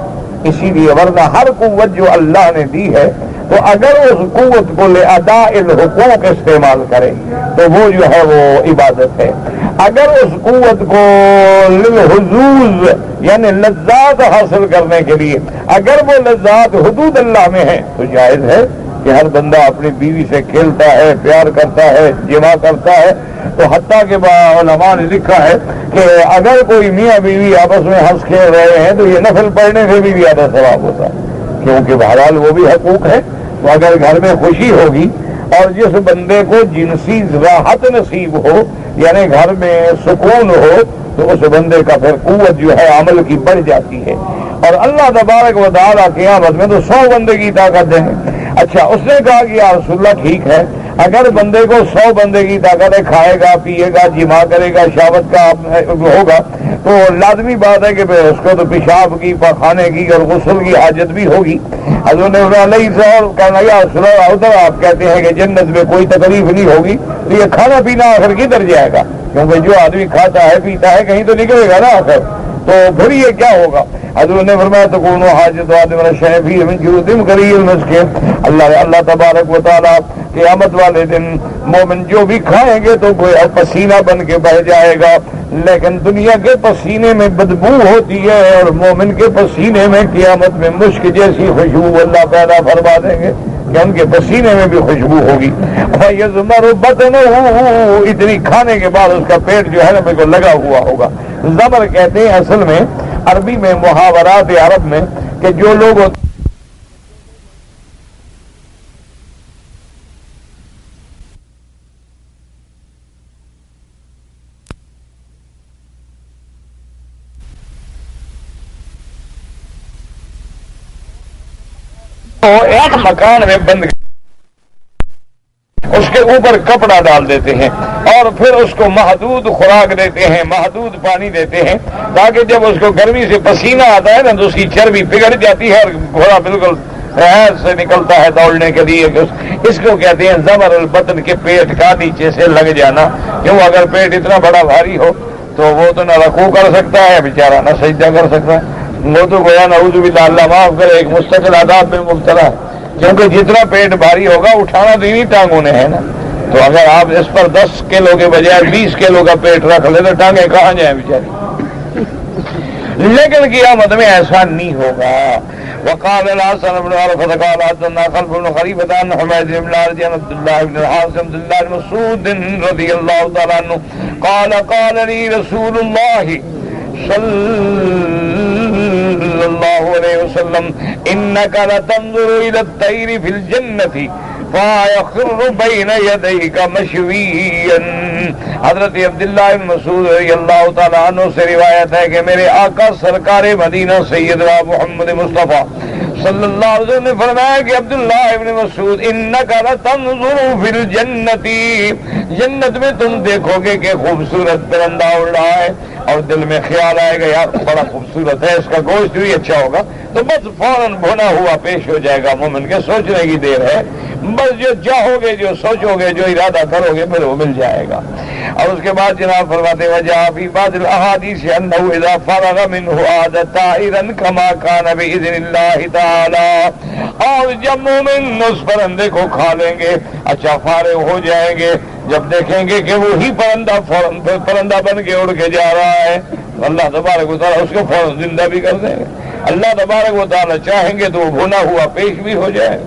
اسی لیے ورنہ ہر قوت جو اللہ نے دی ہے تو اگر اس قوت کو لاداء الحقوق استعمال کرے تو وہ جو ہے وہ عبادت ہے. اگر اس قوت کو للحظوظ یعنی لذات حاصل کرنے کے لیے اگر وہ لذات حدود اللہ میں ہے تو جائز ہے کہ ہر بندہ اپنی بیوی سے کھیلتا ہے، پیار کرتا ہے، جمع کرتا ہے. تو حتیٰ کہ علماء نے لکھا ہے کہ اگر کوئی میاں بیوی آپس میں ہنس کھیل رہے ہیں تو یہ نفل پڑھنے سے بھی زیادہ ثواب ہوتا ہے، کیونکہ بہرحال وہ بھی حقوق ہے. تو اگر گھر میں خوشی ہوگی اور جس بندے کو جنسی راحت نصیب ہو یعنی گھر میں سکون ہو تو اس بندے کا پھر قوت جو ہے عمل کی بڑھ جاتی ہے. اور اللہ تبارک و تعالیٰ قیامت میں تو 100 بندے کی طاقت دیں گے. اچھا اس نے کہا کہ یا رسول اللہ ٹھیک ہے اگر بندے کو 100 بندے کی طاقت ہے، کھائے گا، پیے گا، جمع کرے گا، شہوت کا ہوگا تو لازمی بات ہے کہ اس کو تو پیشاب کی، پخانے کی اور غسل کی حاجت بھی ہوگی. حضرت نے کہنا یا رسول اللہ ادھر آپ کہتے ہیں کہ جنت میں کوئی تکلیف نہیں ہوگی تو یہ کھانا پینا آخر کدھر جائے گا؟ کیونکہ جو آدمی کھاتا ہے پیتا ہے کہیں تو نکلے گا نا آخر، تو پھر یہ کیا ہوگا؟ حضرت نے فرمایا تو کونو حاجت آدم شیفی من جودم قریل مسکن. اللہ تبارک و تعالیٰ قیامت والے دن مومن جو بھی کھائیں گے تو کوئی پسینہ بن کے بہ جائے گا، لیکن دنیا کے پسینے میں بدبو ہوتی ہے اور مومن کے پسینے میں قیامت میں مشک جیسی خوشبو اللہ پیدا فرما دیں گے کہ ان کے پسینے میں بھی خوشبو ہوگی. یزمر بطنہ اتنی کھانے کے بعد اس کا پیٹ جو ہے نا میرے کو لگا ہوا ہوگا. زمر کہتے ہیں اصل میں عربی میں محاورات عرب میں کہ جو لوگ ایک مکان میں بند اس کے اوپر کپڑا ڈال دیتے ہیں اور پھر اس کو محدود خوراک دیتے ہیں، محدود پانی دیتے ہیں تاکہ جب اس کو گرمی سے پسینہ آتا ہے نا تو اس کی چربی پگھل جاتی ہے اور گھوڑا بالکل سے نکلتا ہے دوڑنے کے لیے. اس کو کہتے ہیں زمر البطن کے پیٹ کا نیچے سے لگ جانا. کیوں؟ اگر پیٹ اتنا بڑا بھاری ہو تو وہ تو نہ رکوع کر سکتا ہے بیچارہ، نہ سجدہ کر سکتا ہے. وہ تو گویا نعوذ باللہ اللہ معاف کرے ایک مستقل عذاب میں مبتلا ہے، کیونکہ جتنا پیٹ بھاری ہوگا اٹھانا تو انہیں ٹانگوں نے ہے نا. تو اگر آپ اس پر 10 کلو کے بجائے 20 کلو کا پیٹ رکھ لیں تو ٹانگیں کہاں جائیں بیچاری. لیکن قیامت میں ایسا نہیں ہوگا. وقال الحسن بن عرفة قال حدثنا خلف بن خليفة عن حميد بن الحارث عن عبد الله بن الحارث عبد الله بن مسعود رضي الله تعالى عنه قال لي رسول الله صلى الله عليه وسلم انك لتنظر الى الطير في الجنة فيخر بين يديك مشويا. حضرت عبداللہ بن مسعود رضی اللہ تعالیٰ عنہ سے روایت ہے کہ میرے آقا سرکار مدینہ سیدنا محمد مصطفیٰ صلی اللہ علیہ وسلم نے فرمایا کہ عبداللہ ابن مسعود انک لتنظر فی الجنت، جنت میں تم دیکھو گے کہ خوبصورت پرندہ اڑ رہا ہے اور دل میں خیال آئے گا یار بڑا خوبصورت ہے، اس کا گوشت بھی اچھا ہوگا، تو بس فوراً بھنا ہوا پیش ہو جائے گا. مومن کے سوچنے کی دیر ہے، بس جو چاہو گے، جو سوچو گے، جو ارادہ کرو گے پھر وہ مل جائے گا. اور اس کے بعد جناب فرماتے وجہ فی بعض الاحادیث انہ اذا فرغ منہ عاد طائرا کما کان باذن اللہ تعالی. اور جب مومن اس پرندے کو کھا لیں گے، اچھا فارغ ہو جائیں گے، جب دیکھیں گے کہ وہی پرندہ فوراً پرندہ بن کے اڑ کے جا رہا ہے اللہ تبارک و تعالیٰ اس کو فوراً زندہ بھی کر دیں گے. اللہ تبارک و تعالیٰ چاہیں گے تو وہ بھنا ہوا پیش بھی ہو جائے.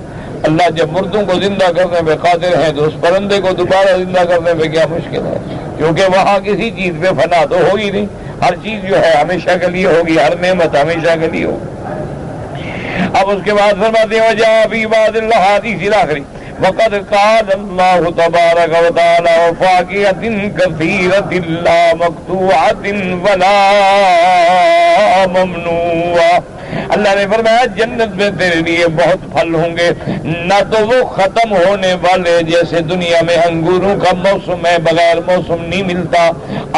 اللہ جب مردوں کو زندہ کرنے میں قادر ہیں تو اس پرندے کو دوبارہ زندہ کرنے میں کیا مشکل ہے؟ کیونکہ وہاں کسی چیز پہ فنا تو ہوگی نہیں، ہر چیز جو ہے ہمیشہ کے لیے ہوگی، ہر نعمت ہمیشہ کے لیے ہوگی. اب اس کے بعد فرماتے ہیں وجہ فی بعض الاحادیث الاخری وقد قال اللہ تبارک و تعالی وفاکہۃ کثیرۃ لا مقطوعۃ ولا ممنوعۃ. اللہ نے فرمایا جنت میں تیرے لیے بہت پھل ہوں گے، نہ تو وہ ختم ہونے والے جیسے دنیا میں انگوروں کا موسم ہے بغیر موسم نہیں ملتا،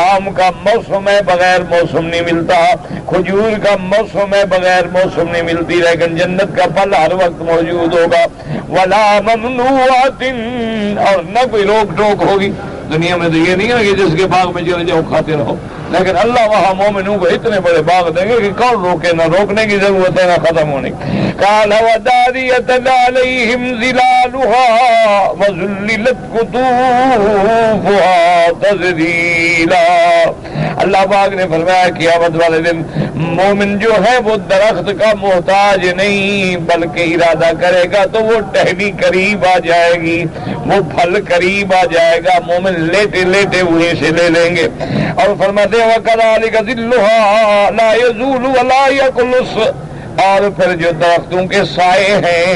آم کا موسم ہے بغیر موسم نہیں ملتا، کھجور کا موسم ہے بغیر موسم نہیں ملتی، لیکن جنت کا پھل ہر وقت موجود ہوگا. ولا ممنوعات، اور نہ کوئی روک ٹوک ہوگی. دنیا میں تو یہ نہیں ہے کہ جس کے باغ میں چلے جاؤ کھاتے رہو، لیکن اللہ وہاں مومنوں کو اتنے بڑے باغ دیں گے کہ کون روکے، نہ روکنے کی ضرورت ہے نہ ختم ہونے کی۔ قال وداریۃ علیہم ظلالها وذللت قطوفها تذلیلا۔ اللہ پاک نے فرمایا قیامت والے دن مومن جو ہے وہ درخت کا محتاج نہیں، بلکہ ارادہ کرے گا تو وہ ٹہنی قریب آ جائے گی، وہ پھل قریب آ جائے گا، مومن لیٹے لیٹے وہیں سے لے لیں گے۔ اور فرماتے ہیں وَكَذَلِكَ ظِلُّهَا لَا يَزُولُ وَلَا يَقْلُصُ، اور پھر جو درختوں کے سائے ہیں،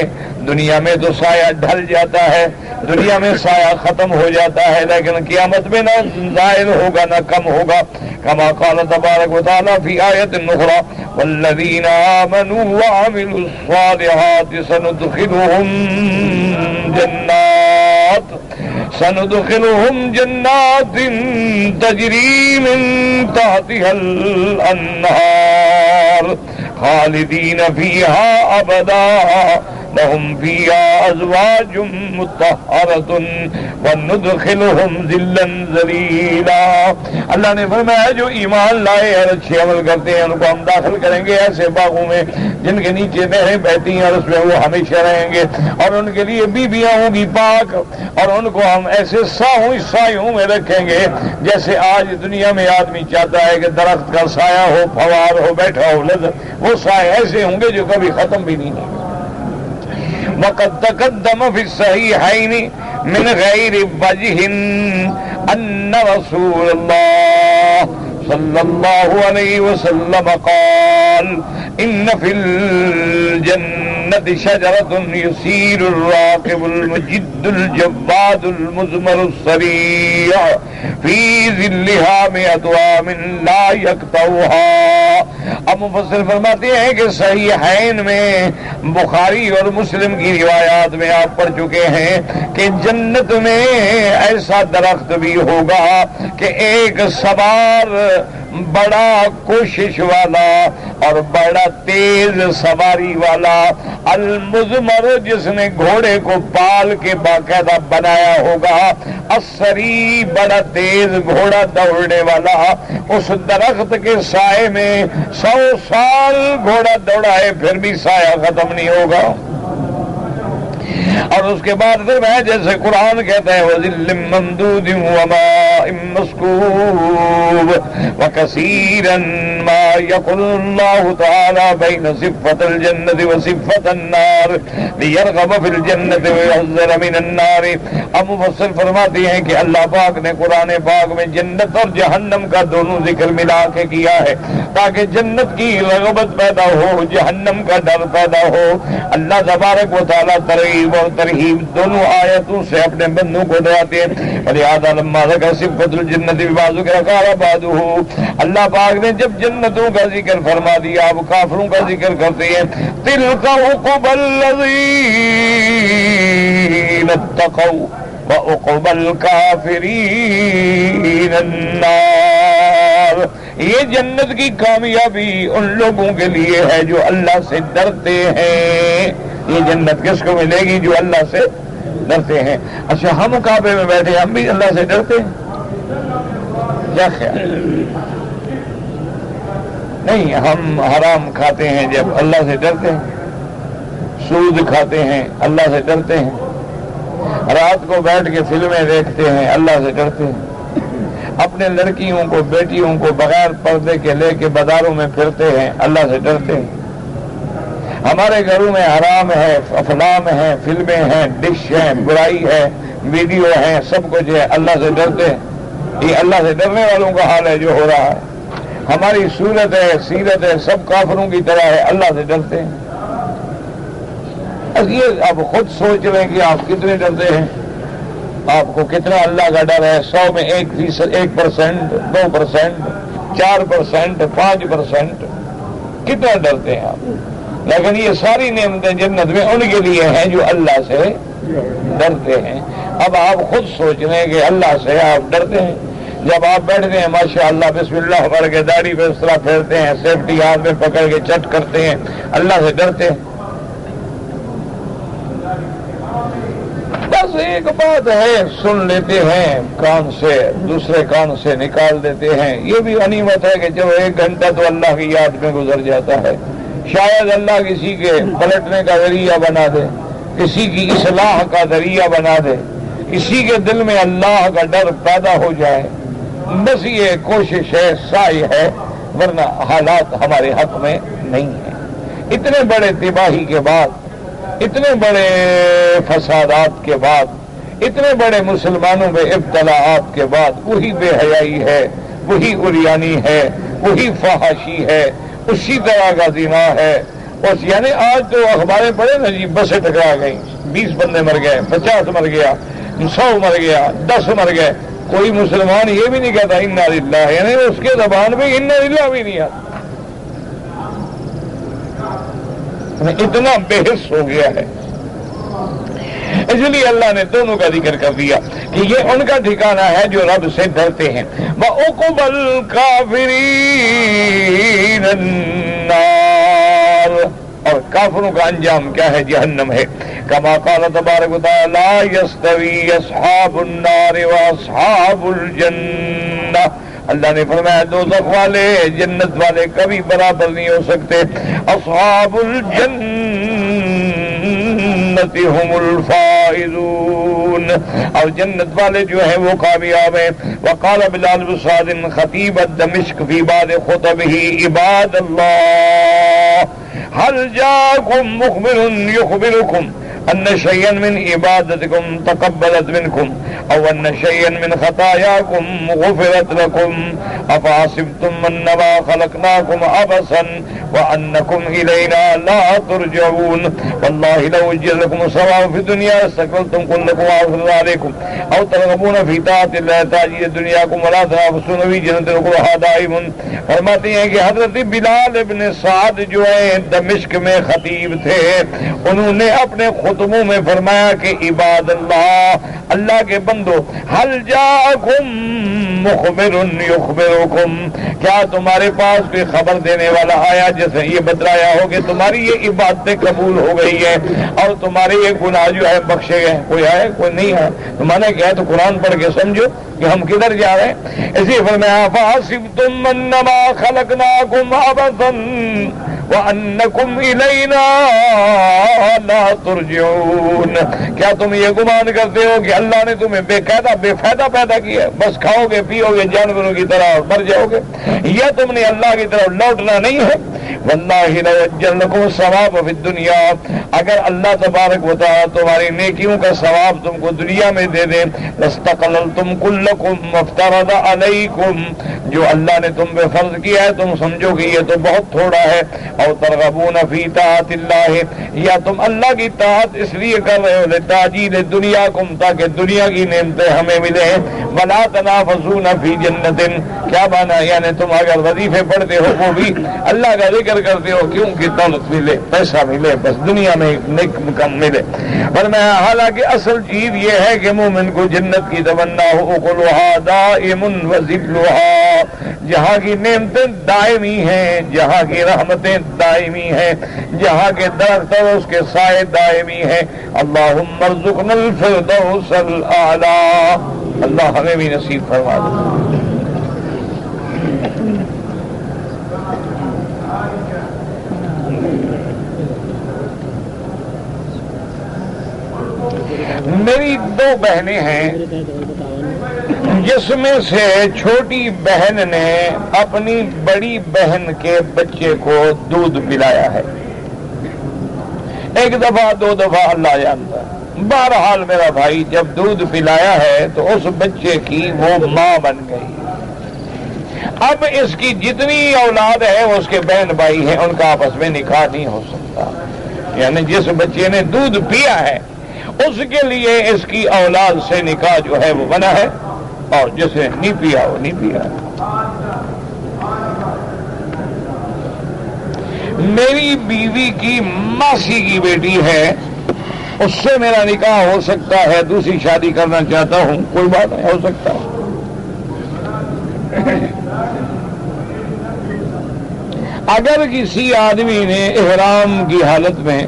دنیا میں تو سایہ ڈھل جاتا ہے، دنیا میں سایہ ختم ہو جاتا ہے، لیکن قیامت میں نہ زائل ہوگا نہ کم ہوگا۔ کما قال تبارک و تعالی فی آیت اخری والذین آمنوا وعملوا الصالحات سندخلهم جنات تجری من تحتها الانہار خالدین فیہا ابدا لهم فيها أزواج مطهرة وندخلهم ذلا ذليلا۔ اللہ نے فرمایا جو ایمان لائے اور اچھے عمل کرتے ہیں ان کو ہم داخل کریں گے ایسے باغوں میں جن کے نیچے نہریں بہتی ہیں اور اس میں وہ ہمیشہ رہیں گے، اور ان کے لیے بیویاں ہوں گی پاک، اور ان کو ہم ایسے سایوں میں رکھیں گے جیسے آج دنیا میں آدمی چاہتا ہے کہ درخت کا سایہ ہو، فوار ہو، بیٹھا ہو لذت، وہ سائے ایسے ہوں گے جو کبھی ختم بھی نہیں ہوں۔ وقد تقدم في الصحيحين من غير وجه أن رسول الله صلى الله عليه وسلم قال إن في الجنة شجرة يسير الراكب المجد الجواد المزمر السريع في ظلها 100 عام لا يقطعها۔ اب مفسر فرماتے ہیں کہ صحیحین میں بخاری اور مسلم کی روایات میں آپ پڑھ چکے ہیں کہ جنت میں ایسا درخت بھی ہوگا کہ ایک سوار بڑا کوشش والا اور بڑا تیز سواری والا، المزمر جس نے گھوڑے کو پال کے باقاعدہ بنایا ہوگا، السری بڑا تیز گھوڑا دوڑنے والا، اس درخت کے سائے میں 100 سال گھوڑا دوڑائے پھر بھی سایہ ختم نہیں ہوگا۔ اور اس کے بعد پھر میں جیسے قرآن کہتا ہے وَظِلٍّ مَّمْدُودٍ وَمَاءٍ مَّسْكُوبٍ وَكَثِيرًا مَّا يَقُولُ اللَّهُ تَعَالَى بَيْنَ صِفَّةِ الْجَنَّةِ وَصِفَّةِ النَّارِ لِيَرْغَبَ فِي الْجَنَّةِ وَيَحْذَرَ مِنَ النَّارِ۔ اب مفسر فرماتے ہیں کہ اللہ پاک نے قرآن پاک میں جنت اور جہنم کا دونوں ذکر ملا کے کیا ہے تاکہ جنت کی رغبت پیدا ہو، جہنم کا ڈر پیدا ہو۔ اللہ تبارک و تعالیٰ ترغیب اور ترہیب دونوں آیتوں سے اپنے بندوں کو ڈراتے ہیں۔ ولہذا لما ذکر صفۃ الجنت ببعض قال بعضه، اللہ پاک نے جب جنتوں کا ذکر فرما دیا اب کافروں کا ذکر کرتے ہیں۔ تلک عقبی الذین اتقوا وعقبی الکافرین النار، یہ جنت کی کامیابی ان لوگوں کے لیے ہے جو اللہ سے ڈرتے ہیں۔ یہ جنت کس کو ملے گی؟ جو اللہ سے ڈرتے ہیں۔ اچھا ہم کعبے میں بیٹھے ہم بھی اللہ سے ڈرتے ہیں؟ کیا خیال؟ نہیں، ہم حرام کھاتے ہیں جب اللہ سے ڈرتے ہیں، سود کھاتے ہیں اللہ سے ڈرتے ہیں، رات کو بیٹھ کے فلمیں دیکھتے ہیں اللہ سے ڈرتے ہیں، اپنے لڑکیوں کو بیٹیوں کو بغیر پردے کے لے کے بازاروں میں پھرتے ہیں اللہ سے ڈرتے ہیں، ہمارے گھروں میں حرام ہے، افلام ہے، فلمیں ہیں، ڈش ہیں، برائی ہے، ویڈیو ہے، سب کچھ ہے، اللہ سے ڈرتے ہیں۔ یہ اللہ سے ڈرنے والوں کا حال ہے جو ہو رہا ہے۔ ہماری صورت ہے، سیرت ہے، سب کافروں کی طرح ہے، اللہ سے ڈرتے ہیں۔ اب یہ آپ خود سوچ لیں کہ آپ کتنے ڈرتے ہیں، آپ کو کتنا اللہ کا ڈر ہے۔ 100 میں 1%، 1%، 2%، 4%، 5%، کتنا ڈرتے ہیں آپ؟ لیکن یہ ساری نعمتیں جنت میں ان کے لیے ہیں جو اللہ سے ڈرتے ہیں۔ اب آپ خود سوچ لیں کہ اللہ سے آپ ڈرتے ہیں؟ جب آپ بیٹھتے ہیں ماشاءاللہ بسم اللہ پڑھ کے داڑھی پہ اس طرح پھیرتے ہیں، سیفٹی ہاتھ میں پکڑ کے چٹ کرتے ہیں، اللہ سے ڈرتے ہیں؟ بس ایک بات ہے، سن لیتے ہیں کان سے، دوسرے کان سے نکال دیتے ہیں۔ یہ بھی غنیمت ہے کہ جب 1 گھنٹہ تو اللہ کی یاد میں گزر جاتا ہے، شاید اللہ کسی کے پلٹنے کا ذریعہ بنا دے، کسی کی اصلاح کا ذریعہ بنا دے، کسی کے دل میں اللہ کا ڈر پیدا ہو جائے۔ بس یہ کوشش ہے، سعی ہے، ورنہ حالات ہمارے حق میں نہیں ہیں۔ اتنے بڑے تباہی کے بعد، اتنے بڑے فسادات کے بعد، اتنے بڑے مسلمانوں میں ابتلاءات کے بعد وہی بے حیائی ہے، وہی عریانی ہے، وہی فحاشی ہے، اسی طرح کا زنا ہے۔ بس یعنی آج تو اخباریں پڑھے نا جی، بسیں ٹکرا گئی، 20 بندے مر گئے، 50 مر گیا، 100 مر گیا، 10 مر گئے، کوئی مسلمان یہ بھی نہیں کہتا انا للہ، یعنی اس کے زبان میں انا للہ بھی نہیں آتا، اتنا بے حس ہو گیا ہے۔ اس لیے اللہ نے دونوں کا ذکر کر دیا کہ یہ ان کا ٹھکانہ ہے جو رب سے ڈرتے ہیں۔ وَعُقْبَى الْكَافِرِينَ النَّارُ، اور کافروں کا انجام کیا ہے؟ جہنم ہے۔ کما قال تبارک و تعالی لا یستوی اصحاب النار واصحاب الجنہ، اللہ نے فرمایا دوزخ والے جنت والے کبھی برابر نہیں ہو سکتے۔ اصحاب الجنت هم الفائزون، اور جنت والے جو ہیں وہ کامیاب ہیں۔ وقال بلال بن سعد خطیب دمشق فی بعض خطبہ عباد اللہ هل جاءكم مخبر يخبركم ان شيئا من عبادتكم تقبلت منكم او ان شيئا من خطاياكم غفرت لكم افحسبتم انما خلقناكم عبثا وانكم الينا لا ترجعون والله لو اجر لكم الثواب في الدنيا استكملتم كلكم وغفر عليكم او ترغبون في طاعة الله تعجيل دنياكم ولا تنافسون في جنة القرى دائم۔ فرماتے ہیں کہ حضرت بلال ابن سعد جو ہیں دمشق میں خطیب تھے، انہوں نے اپنے خطبوں میں فرمایا کہ عباد اللہ، اللہ کے بندو، حل جاءکم مخبر یخبرکم، کیا تمہارے پاس کوئی خبر دینے والا آیا جیسے یہ بتلایا ہو کہ تمہاری یہ عبادتیں قبول ہو گئی ہیں اور تمہارے یہ گناہ جو ہے بخشے گئے؟ کوئی آئے؟ کوئی نہیں ہے؟ تو میں نے کہا تو قرآن پڑھ کے سمجھو کہ ہم کدھر جا رہے ہیں۔ اسی فرمایا فحسبتم انما خلقناکم عبثا وَأَنَّكُمْ إِلَيْنَا لَا تُرْجِعُونَ، کیا تم یہ گمان کرتے ہو کہ اللہ نے تمہیں بے قاعدہ بے فائدہ پیدا کیا، بس کھاؤ گے پیو گے جانوروں کی طرح اور مر جاؤ گے؟ یا تم نے اللہ کی طرف لوٹنا نہیں ہے؟ وَاللَّهِ لَيَجْعَلْ لَكُمُ الثَّوَابَ فِي الدُّنْيَا، اگر اللہ تبارک و تعالیٰ تمہاری نیکیوں کا ثواب تم کو دنیا میں دے دے، لَاسْتَقْلَلْتُمْ كُلَّكُمْ وَافْتَرَضَ عَلَيْكُمْ، جو اللہ نے تم پہ فرض کیا ہے تم سمجھو کہ یہ تو بہت تھوڑا ہے۔ او ترغبون فی طاعت اللہ، یا تم اللہ کی طاعت اس لیے کر رہے ہو لتعجیل دنیاکم، تاکہ دنیا کی نعمتیں ہمیں ملیں۔ ولا تنافسون فی جنت، کیا مانا؟ یعنی تم اگر وظیفے پڑھتے ہو وہ بھی اللہ کا ذکر کرتے ہو کیونکہ دولت ملے، پیسہ ملے، بس دنیا میں نیک مقام ملے، ورنہ حالانکہ اصل چیز یہ ہے کہ مومن کو جنت کی تمنا ہو، اکلھا دائم وذلھا، جہاں کی نعمتیں دائمی ہیں، جہاں کی رحمتیں دائمی ہیں، جہاں کے درخت اور اس کے سائے دائمی ہیں۔ اللہم ارزقنا الفردوس الاعلی، اللہ ہمیں بھی نصیب فرما دے۔ میری 2 بہنیں ہیں، جس میں سے چھوٹی بہن نے اپنی بڑی بہن کے بچے کو دودھ پلایا ہے، 1 دفعہ 2 دفعہ اللہ جانتا ہے۔ بہرحال میرا بھائی جب دودھ پلایا ہے تو اس بچے کی وہ ماں بن گئی۔ اب اس کی جتنی اولاد ہے اس کے بہن بھائی ہیں، ان کا آپس میں نکاح نہیں ہو سکتا، یعنی جس بچے نے دودھ پیا ہے اس کے لیے اس کی اولاد سے نکاح جو ہے وہ بنا ہے، اور جس نے نہیں پیا وہ نہیں پیا۔ میری بیوی کی ماسی کی بیٹی ہے، اس سے میرا نکاح ہو سکتا ہے، دوسری شادی کرنا چاہتا ہوں، کوئی بات نہیں، ہو سکتا ہے۔ اگر کسی آدمی نے احرام کی حالت میں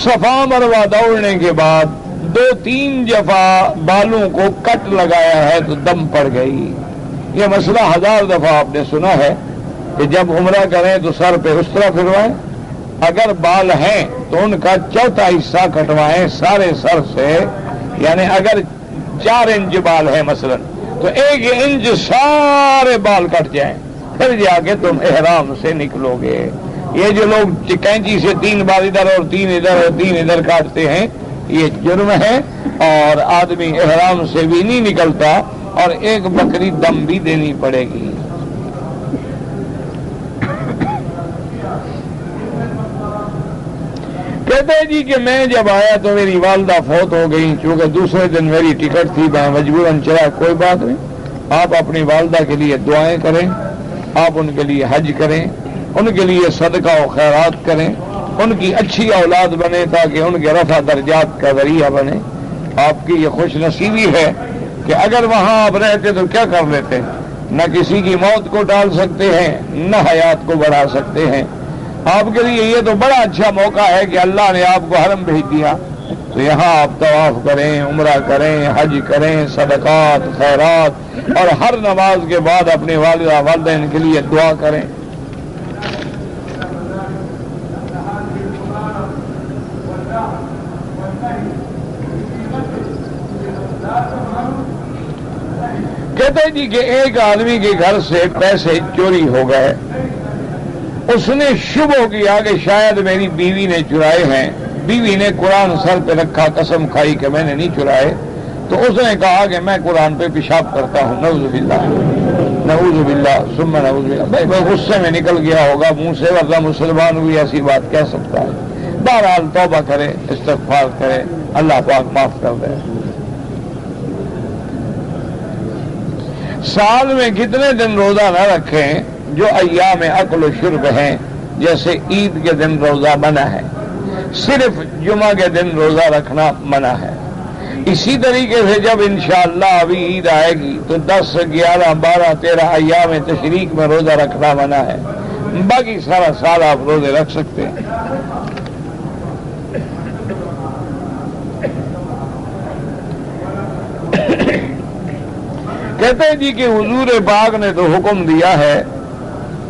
صفا مروہ دوڑنے کے بعد 2-3 دفعہ بالوں کو کٹ لگایا ہے تو دم پڑ گئی. یہ مسئلہ 1000 دفعہ آپ نے سنا ہے کہ جب عمرہ کریں تو سر پہ اس طرح پھروائیں. اگر بال ہیں تو ان کا چوتھا حصہ کٹوائیں سارے سر سے. یعنی اگر 4 انچ بال ہے مثلا تو 1 انچ سارے بال کٹ جائیں, پھر جا کے تم احرام سے نکلو گے. یہ جو لوگ کینچی سے 3 بال ادھر اور 3 ادھر اور 3 ادھر کاٹتے ہیں یہ جرم ہے, اور آدمی احرام سے بھی نہیں نکلتا, اور 1 بکری دم بھی دینی پڑے گی. کہتے ہیں جی کہ میں جب آیا تو میری والدہ فوت ہو گئی, چونکہ دوسرے دن میری ٹکٹ تھی, میں مجبوراً چلا. کوئی بات نہیں, آپ اپنی والدہ کے لیے دعائیں کریں, آپ ان کے لیے حج کریں, ان کے لیے صدقہ و خیرات کریں, ان کی اچھی اولاد بنے تاکہ ان کے رفع درجات کا ذریعہ بنے. آپ کی یہ خوش نصیبی ہے کہ اگر وہاں آپ رہتے تو کیا کر لیتے, نہ کسی کی موت کو ٹال سکتے ہیں نہ حیات کو بڑھا سکتے ہیں. آپ کے لیے یہ تو بڑا اچھا موقع ہے کہ اللہ نے آپ کو حرم بھیج دیا, تو یہاں آپ طواف کریں, عمرہ کریں, حج کریں, صدقات خیرات, اور ہر نماز کے بعد اپنے والدہ والدین کے لیے دعا کریں. کہتے جی کہ ایک آدمی کے گھر سے پیسے چوری ہو گئے. اس نے شبہ کیا کہ شاید میری بیوی نے چرائے ہیں. بیوی نے قرآن سر پہ رکھا, قسم کھائی کہ میں نے نہیں چرائے. تو اس نے کہا کہ میں قرآن پہ پیشاب کرتا ہوں. نعوذ باللہ نعوذ باللہ ثم نعوذ باللہ. بھائی میں غصے میں نکل گیا ہوگا منہ سے, ورنہ مسلمان ہوئی ایسی بات کہہ سکتا ہے. بہرحال توبہ کرے, استغفار کرے, اللہ پاک معاف کر دے. سال میں کتنے دن روزہ نہ رکھیں جو ایام اکل و شرب ہیں, جیسے عید کے دن روزہ منع ہے, صرف جمعہ کے دن روزہ رکھنا منع ہے. اسی طریقے سے جب انشاءاللہ ابھی عید آئے گی تو 10, 11, 12, 13 ایام تشریق میں روزہ رکھنا منع ہے. باقی سارا سال آپ روزے رکھ سکتے ہیں. کہتے ہیں جی کہ حضور پاک نے تو حکم دیا ہے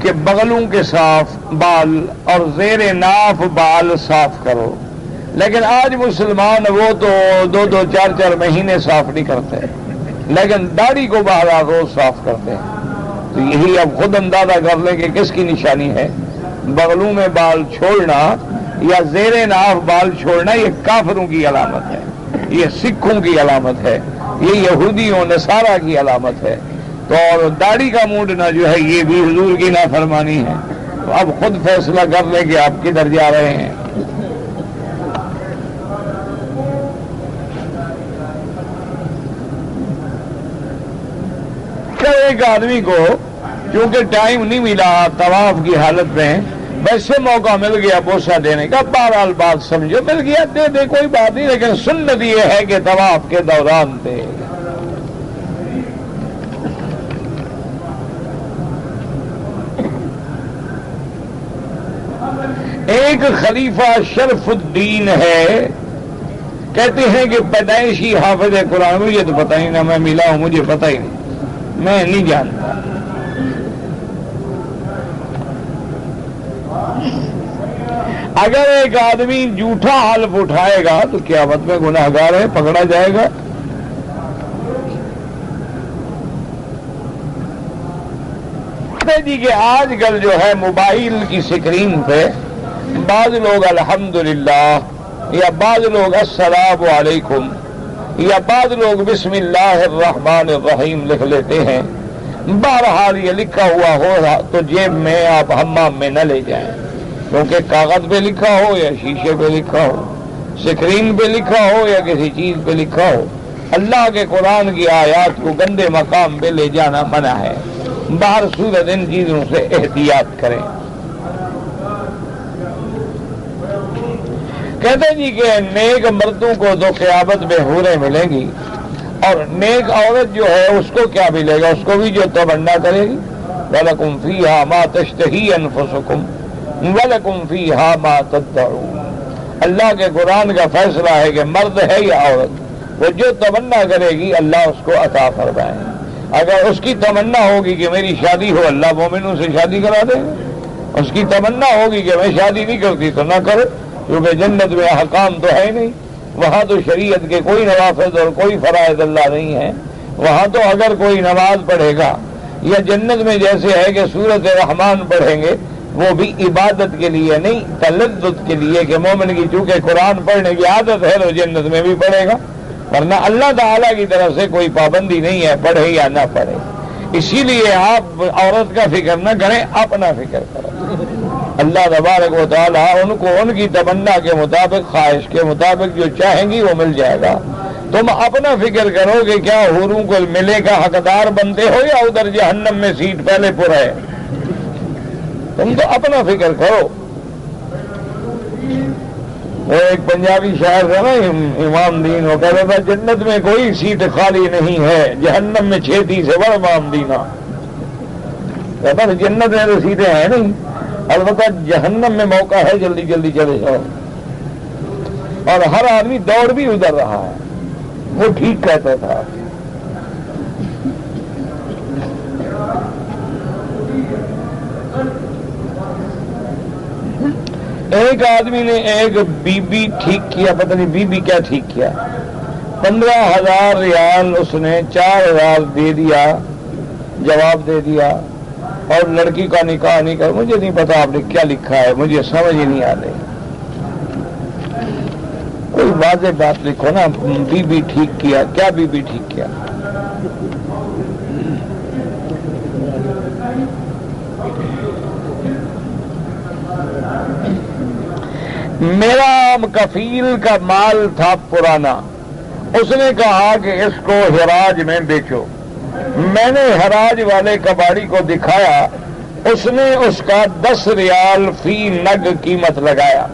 کہ بغلوں کے صاف بال اور زیر ناف بال صاف کرو, لیکن آج مسلمان وہ تو 2-2, 4-4 مہینے صاف نہیں کرتے, لیکن داڑھی کو بہرحال روز صاف کرتے ہیں. تو یہی اب خود اندازہ کر لیں کہ کس کی نشانی ہے. بغلوں میں بال چھوڑنا یا زیر ناف بال چھوڑنا یہ کافروں کی علامت ہے, یہ سکھوں کی علامت ہے, یہ یہودیوں نصارہ کی علامت ہے. تو اور داڑھی کا مونڈنا جو ہے یہ بھی حضور کی نافرمانی ہے. تو اب خود فیصلہ کر لیں کہ آپ کدھر جا رہے ہیں. کہ ایک آدمی کو چونکہ ٹائم نہیں ملا طواف کی حالت میں, ویسے موقع مل گیا بوسہ دینے کا, بہرحال بات سمجھو مل گیا دے دے کوئی بات نہیں, لیکن سنت یہ ہے کہ طواف کے دوران دے. ایک خلیفہ شرف الدین ہے, کہتے ہیں کہ پیدائشی حافظ قرآن, مجھے تو پتہ ہی نہ, میں ملا ہوں مجھے پتہ ہی نہیں, میں نہیں جانتا. اگر ایک آدمی جھوٹا حلف اٹھائے گا تو قیامت میں گناہگار ہے, پکڑا جائے گا. جی کہ آج کل جو ہے موبائل کی اسکرین پہ بعض لوگ الحمدللہ یا بعض لوگ السلام علیکم یا بعض لوگ بسم اللہ الرحمن الرحیم لکھ لیتے ہیں. بہرحال یہ لکھا ہوا ہو تو جیب میں آپ حمام میں نہ لے جائیں, کیونکہ کاغذ پہ لکھا ہو یا شیشے پہ لکھا ہو, اسکرین پہ لکھا ہو یا کسی چیز پہ لکھا ہو, اللہ کے قرآن کی آیات کو گندے مقام پہ لے جانا منع ہے. باہر صورت ان چیزوں سے احتیاط کریں. کہتے ہیں جی کہ نیک مردوں کو تو قیامت میں حوریں ملیں گی, اور نیک عورت جو ہے اس کو کیا ملے گا, اس کو بھی جو تمنا کرے گی. وَلَكُمْ فِيهَا مَا تَشْتَهِي أَنفُسُكُمْ وَلَكُمْ فِيهَا مَا تَدَّعُونَ. اللہ کے قرآن کا فیصلہ ہے کہ مرد ہے یا عورت، وہ جو تمنا کرے گی اللہ اس کو عطا فرمائے۔ اگر اس کی تمنا ہوگی کہ میری شادی ہو، اللہ مومنوں سے شادی کرا دے گا۔ اس کی تمنا ہوگی کہ میں شادی نہیں کرتی تو نہ کرے، کیونکہ جنت میں احکام تو ہے نہیں، وہاں تو شریعت کے کوئی نوافذ اور کوئی فرائض اللہ نہیں ہے۔ وہاں تو اگر کوئی نماز پڑھے گا یا جنت میں جیسے ہے کہ سورۃ رحمان پڑھیں گے، وہ بھی عبادت کے لیے نہیں، تلذذ کے لیے کہ مومن کی چونکہ قرآن پڑھنے کی عادت ہے تو جنت میں بھی پڑھے گا، ورنہ اللہ تعالیٰ کی طرف سے کوئی پابندی نہیں ہے پڑھے یا نہ پڑھے۔ اسی لیے آپ عورت کا فکر نہ کریں، اپنا فکر کریں۔ اللہ تبارک و تعالیٰ ان کو ان کی تمنا کے مطابق، خواہش کے مطابق جو چاہیں گی وہ مل جائے گا۔ تم اپنا فکر کرو کہ کیا حوروں کو ملے کا حقدار بنتے ہو یا ادھر جہنم میں سیٹ پہلے پر ہے، تم تو اپنا فکر کرو۔ وہ ایک پنجابی شاعر تھا نا امام دین، وہ کہتا تھا جنت میں کوئی سیٹ خالی نہیں ہے، جہنم میں چھیتی سے بڑھ امام دینا۔ کہتا تھا جنت میں تو سیٹیں ہیں نہیں، البتہ جہنم میں موقع ہے، جلدی جلدی چلے جاؤ۔ اور ہر آدمی دوڑ بھی ادھر رہا ہے، وہ ٹھیک کہتا تھا۔ ایک آدمی نے ایک بی بی ٹھیک کیا، پتہ نہیں بی بی کیا ٹھیک کیا، 15,000 ریال اس نے 4,000 دے دیا، جواب دے دیا، اور لڑکی کا نکاح نہیں کر۔ مجھے نہیں پتا آپ نے کیا لکھا ہے، مجھے سمجھ ہی نہیں آ رہی، کوئی واضح بات لکھو نا۔ بی بی ٹھیک کیا، کیا بی بی ٹھیک کیا؟ میرا کفیل کا مال تھا پرانا، اس نے کہا کہ اس کو حراج میں بیچو۔ میں نے حراج والے کباڑی کو دکھایا، اس نے اس کا 10 ریال فی نگ قیمت لگایا،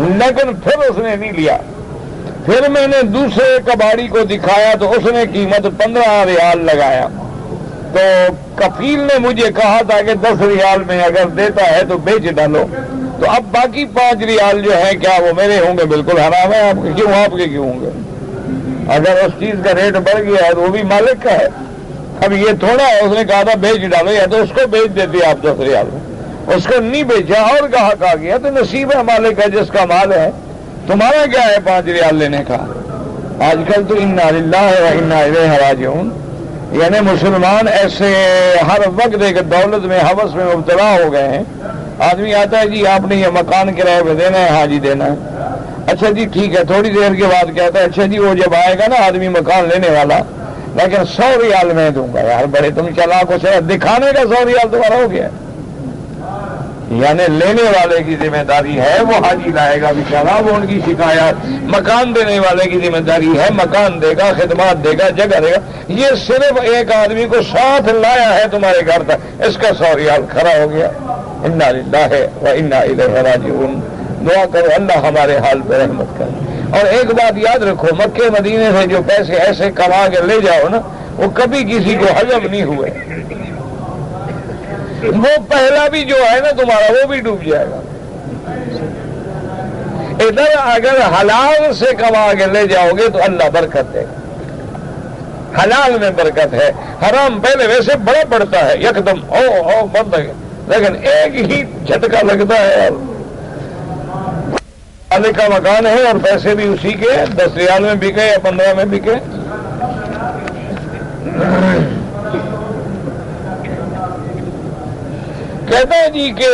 لیکن پھر اس نے نہیں لیا۔ پھر میں نے دوسرے کباڑی کو دکھایا تو اس نے قیمت 15 ریال لگایا۔ تو کفیل نے مجھے کہا تھا کہ 10 ریال میں اگر دیتا ہے تو بیچ ڈالو، تو اب باقی 5 ریال جو ہیں کیا وہ میرے ہوں گے؟ بالکل حرام ہے۔ آپ کے کیوں؟ آپ کے کیوں ہوں گے؟ اگر اس چیز کا ریٹ بڑھ گیا ہے تو وہ بھی مالک کا ہے۔ اب یہ تھوڑا ہے، اس نے کہا تھا بیچ ڈالو، یا تو اس کو بیچ دیتے آپ 10 ریال میں، اس کو نہیں بیچا اور گاہک آ گیا تو نصیب ہے مالک ہے جس کا مال ہے، تمہارا کیا ہے 5 ریال لینے کا؟ آج کل تو انا للہ و انا الیہ راجعون، یعنی مسلمان ایسے ہر وقت ایک دولت میں ہوس میں مبتلا ہو گئے ہیں۔ آدمی آتا ہے جی آپ نے یہ مکان کرائے پہ دینا ہے، ہاں جی دینا ہے، اچھا جی ٹھیک ہے، تھوڑی دیر کے بعد کہتا ہے اچھا جی وہ جب آئے گا نا آدمی مکان لینے والا، لیکن 100 ریال میں دوں گا۔ یار بڑے تم چلاک ہو، دکھانے کا 100 ریال تمہارا ہو گیا، یعنی لینے والے کی ذمہ داری ہے وہ حاجی لائے گا بیچارہ، وہ ان کی شکایات، مکان دینے والے کی ذمہ داری ہے مکان دے گا، خدمات دے گا، جگہ دے گا۔ یہ صرف ایک آدمی کو ساتھ لایا ہے تمہارے گھر تک، اس کا 100 ریال کھڑا ہو گیا۔ انا للہ و انا الیہ راجعون۔ دعا کرو اللہ ہمارے حال پہ رحمت کرے۔ اور ایک بات یاد رکھو، مکے مدینے سے جو پیسے ایسے کما کے لے جاؤ نا، وہ کبھی کسی کو ہضم نہیں ہوئے، وہ پہلا بھی جو ہے نا تمہارا وہ بھی ڈوب جائے گا۔ ادھر اگر حلال سے کما کے لے جاؤ گے تو اللہ برکت دے گا، حلال میں برکت ہے۔ حرام پہلے ویسے بڑا پڑتا ہے، یکدم او بند ہے، لیکن ایک ہی جھٹکا لگتا ہے، مالک کا مکان ہے اور پیسے بھی اسی کے، 10 ریال میں بکے یا 15 میں بکے۔ کہتا ہے جی کہ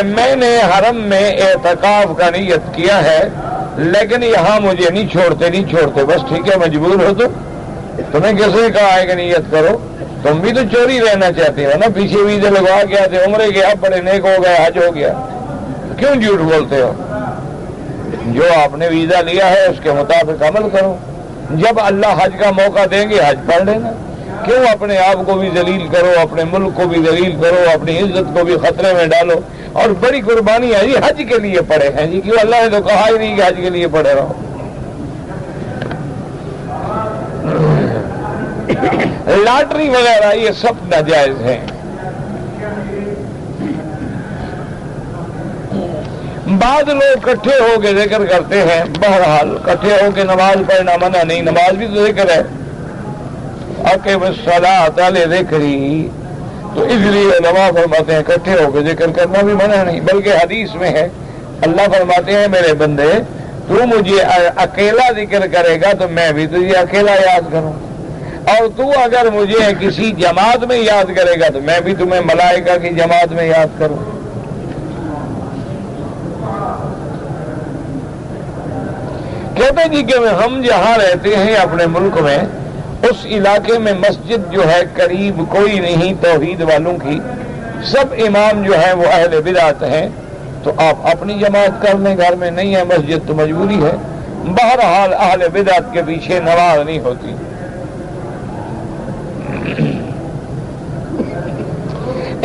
میں نے حرم میں اعتکاف کا نیت کیا ہے، لیکن یہاں مجھے نہیں چھوڑتے، بس ٹھیک ہے مجبور ہو تو تمہیں کس نے کہا ہے کہ نیت کرو؟ تم بھی تو چوری رہنا چاہتے ہو نا، پیچھے ویزے لگوا کے آتے عمرے کے، اب بڑے نیک ہو گئے، حج ہو گیا، کیوں جھوٹ بولتے ہو؟ جو آپ نے ویزا لیا ہے اس کے مطابق عمل کرو، جب اللہ حج کا موقع دیں گے حج پڑھ لینا، کیوں اپنے آپ کو بھی ذلیل کرو، اپنے ملک کو بھی ذلیل کرو، اپنی عزت کو بھی خطرے میں ڈالو؟ اور بڑی قربانی ہے جی حج کے لیے پڑے ہیں جی، کیوں؟ اللہ نے تو کہا ہی نہیں کہ حج کے لیے پڑے رہو۔ لاٹری وغیرہ یہ سب ناجائز ہیں۔ بعض لوگ اکٹھے ہو کے ذکر کرتے ہیں، بہرحال اکٹھے ہو کے نماز پڑھنا منع نہیں، نماز بھی تو ذکر ہے، اقیم الصلاۃ لذکری، تو اس لیے علماء فرماتے ہیں اکٹھے ہو کے ذکر کرنا بھی منع نہیں، بلکہ حدیث میں ہے اللہ فرماتے ہیں میرے بندے تو مجھے اکیلا ذکر کرے گا تو میں بھی تجھے اکیلا یاد کروں، اور تو اگر مجھے کسی جماعت میں یاد کرے گا تو میں بھی تمہیں ملائکہ کی جماعت میں یاد کروں۔ کہتے جی کہ ہم جہاں رہتے ہیں اپنے ملک میں، اس علاقے میں مسجد جو ہے قریب کوئی نہیں توحید والوں کی، سب امام جو ہے وہ اہل بدعت ہیں، تو آپ اپنی جماعت کر لیں، گھر میں نہیں ہے مسجد تو مجبوری ہے، بہرحال اہل بدعت کے پیچھے نماز نہیں ہوتی۔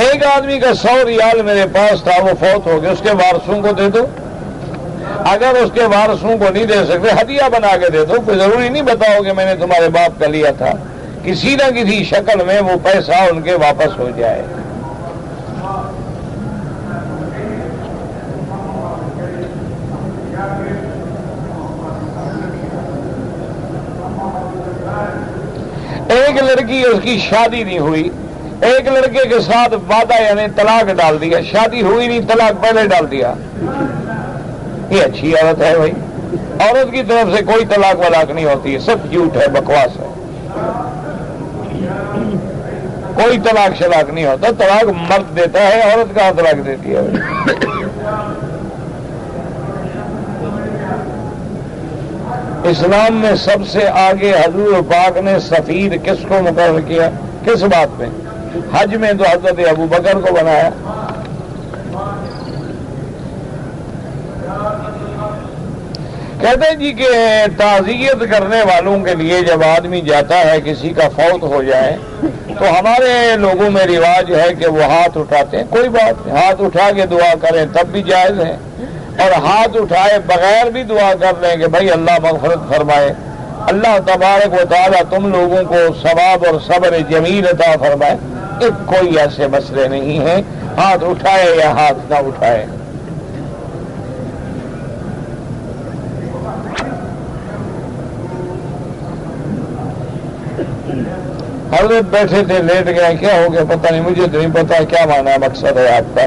ایک آدمی کا 100 ریال میرے پاس تھا، وہ فوت ہو گیا، اس کے وارثوں کو دے دو، اگر اس کے وارثوں کو نہیں دے سکتے ہدیہ بنا کے دے دو، کوئی ضروری نہیں بتاؤ کہ میں نے تمہارے باپ کا لیا تھا، کسی نہ کسی شکل میں وہ پیسہ ان کے واپس ہو جائے۔ ایک لڑکی اس کی شادی نہیں ہوئی، ایک لڑکے کے ساتھ وعدہ یعنی طلاق ڈال دیا، شادی ہوئی نہیں طلاق پہلے ڈال دیا، یہ اچھی عورت ہے بھائی؟ عورت کی طرف سے کوئی طلاق ولاق نہیں ہوتی ہے، سب جھوٹ ہے، بکواس ہے، کوئی طلاق شلاق نہیں ہوتا، طلاق مرد دیتا ہے، عورت کہاں طلاق دیتی ہے بھائی؟ اسلام میں سب سے آگے حضور پاک نے سفیر کس کو مقرر کیا؟ کس بات میں؟ حج میں تو حضرت ابو بکر کو بنایا۔ کہتے ہیں جی کہ تعزیت کرنے والوں کے لیے جب آدمی جاتا ہے کسی کا فوت ہو جائے تو ہمارے لوگوں میں رواج ہے کہ وہ ہاتھ اٹھاتے ہیں، کوئی بات نہیں، ہاتھ اٹھا کے دعا کریں تب بھی جائز ہے، اور ہاتھ اٹھائے بغیر بھی دعا کر لیں کہ بھائی اللہ مغفرت فرمائے، اللہ تبارک و تعالیٰ تم لوگوں کو ثواب اور صبر جمیل عطا فرمائے، ایک کوئی ایسے مسئلے نہیں ہیں، ہاتھ اٹھائے یا ہاتھ نہ اٹھائے۔ حضرت بیٹھے تھے لیٹ گئے، کیا ہو گیا پتہ نہیں، مجھے تو نہیں پتا کیا معنی مقصد ہے آپ کا،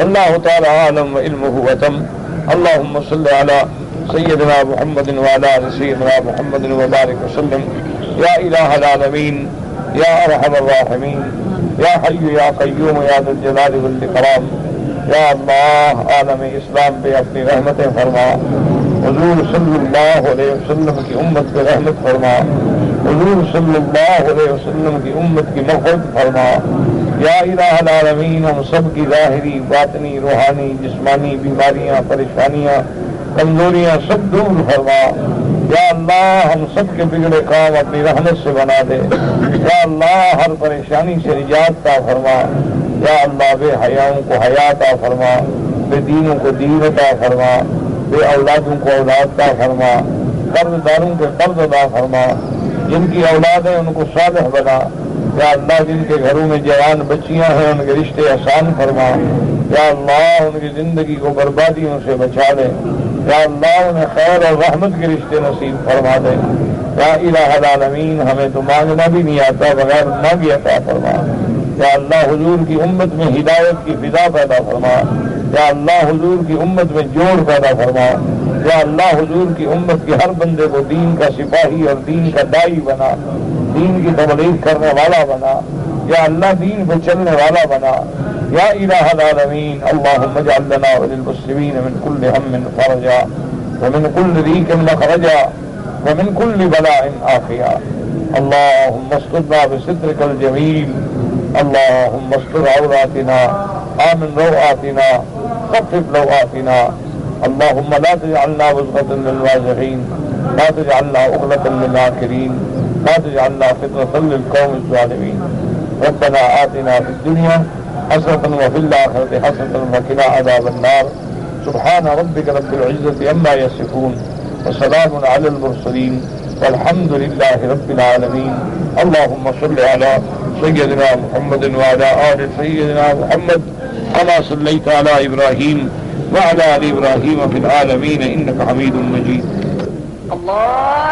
اللہ تعالی عالم علمہ وتم۔ اللہم صلی علی سیدنا محمد وعلی آل سیدنا محمد وبارک وسلم، یا الہ العالمین، یا ارحم الراحمین، یا حی یا قیوم یا ذا الجلال والاکرام، یا اللہ عالم اسلام پہ اپنی رحمتیں فرما، حضور صلی اللہ علیہ وسلم کی امت پہ رحمت فرما، حضور صلی اللہ علیہ وسلم کی امت کی مغفرت فرما، یا الہ العالمین ہم سب کی ظاہری باطنی روحانی جسمانی بیماریاں پریشانیاں کمزوریاں سب دور فرما، یا اللہ ہم سب کے بگڑے کام اپنی رحمت سے بنا دے، یا اللہ ہر پریشانی سے نجات عطا فرما، یا اللہ بے حیاؤں کو حیا عطا فرما، بے دینوں کو دین عطا فرما، بے اولادوں کو اولاد عطا فرما، قرض داروں کے قرض عطا فرما، جن کی اولاد ہیں ان کو صالح بنا، یا اللہ جن کے گھروں میں جوان بچیاں ہیں ان کے رشتے آسان فرما، یا اللہ ان کی زندگی کو بربادیوں سے بچا دے، یا اللہ انہیں خیر اور رحمت کے رشتے نصیب فرما دے، یا الہ العالمین ہمیں تو مانگنا بھی نہیں آتا بغیر مانگے عطا فرما، یا اللہ حضور کی امت میں ہدایت کی فضا پیدا فرما، یا اللہ حضور کی امت میں جوڑ پیدا فرما، یا اللہ حضور کی امت کے ہر بندے کو دین کا سپاہی اور دین کا دائی بنا، دین کی تبلیغ کرنے والا بنا، یا اللہ دین پہ چلنے والا بنا، یا الہ العالمین اللہم اجعل لنا وللمسلمین من کل ہم فرجا ومن کل ضیق مخرجا ومن کل بلاء عافیا، اللہم استرنا بسترک الجمیل، اللہم استر عوراتنا، آمن روعاتنا، خفف لوعاتنا، اللهم لا تجعلنا وزغة للواجعين، لا تجعلنا عقدة للعاكرين، لا تجعلنا فتنة للقوم الظالمين، ربنا آتنا في الدنيا حسنة وفي الآخرة حسنة وقنا عذاب النار، سبحان ربك رب العزة عما يصفون وسلام على المرسلين والحمد لله رب العالمين، اللهم صل على سيدنا محمد وعلى آل سيدنا محمد كما صليت على إبراهيم وعلى آل إبراهيم في العالمين إنك حميد مجيد. الله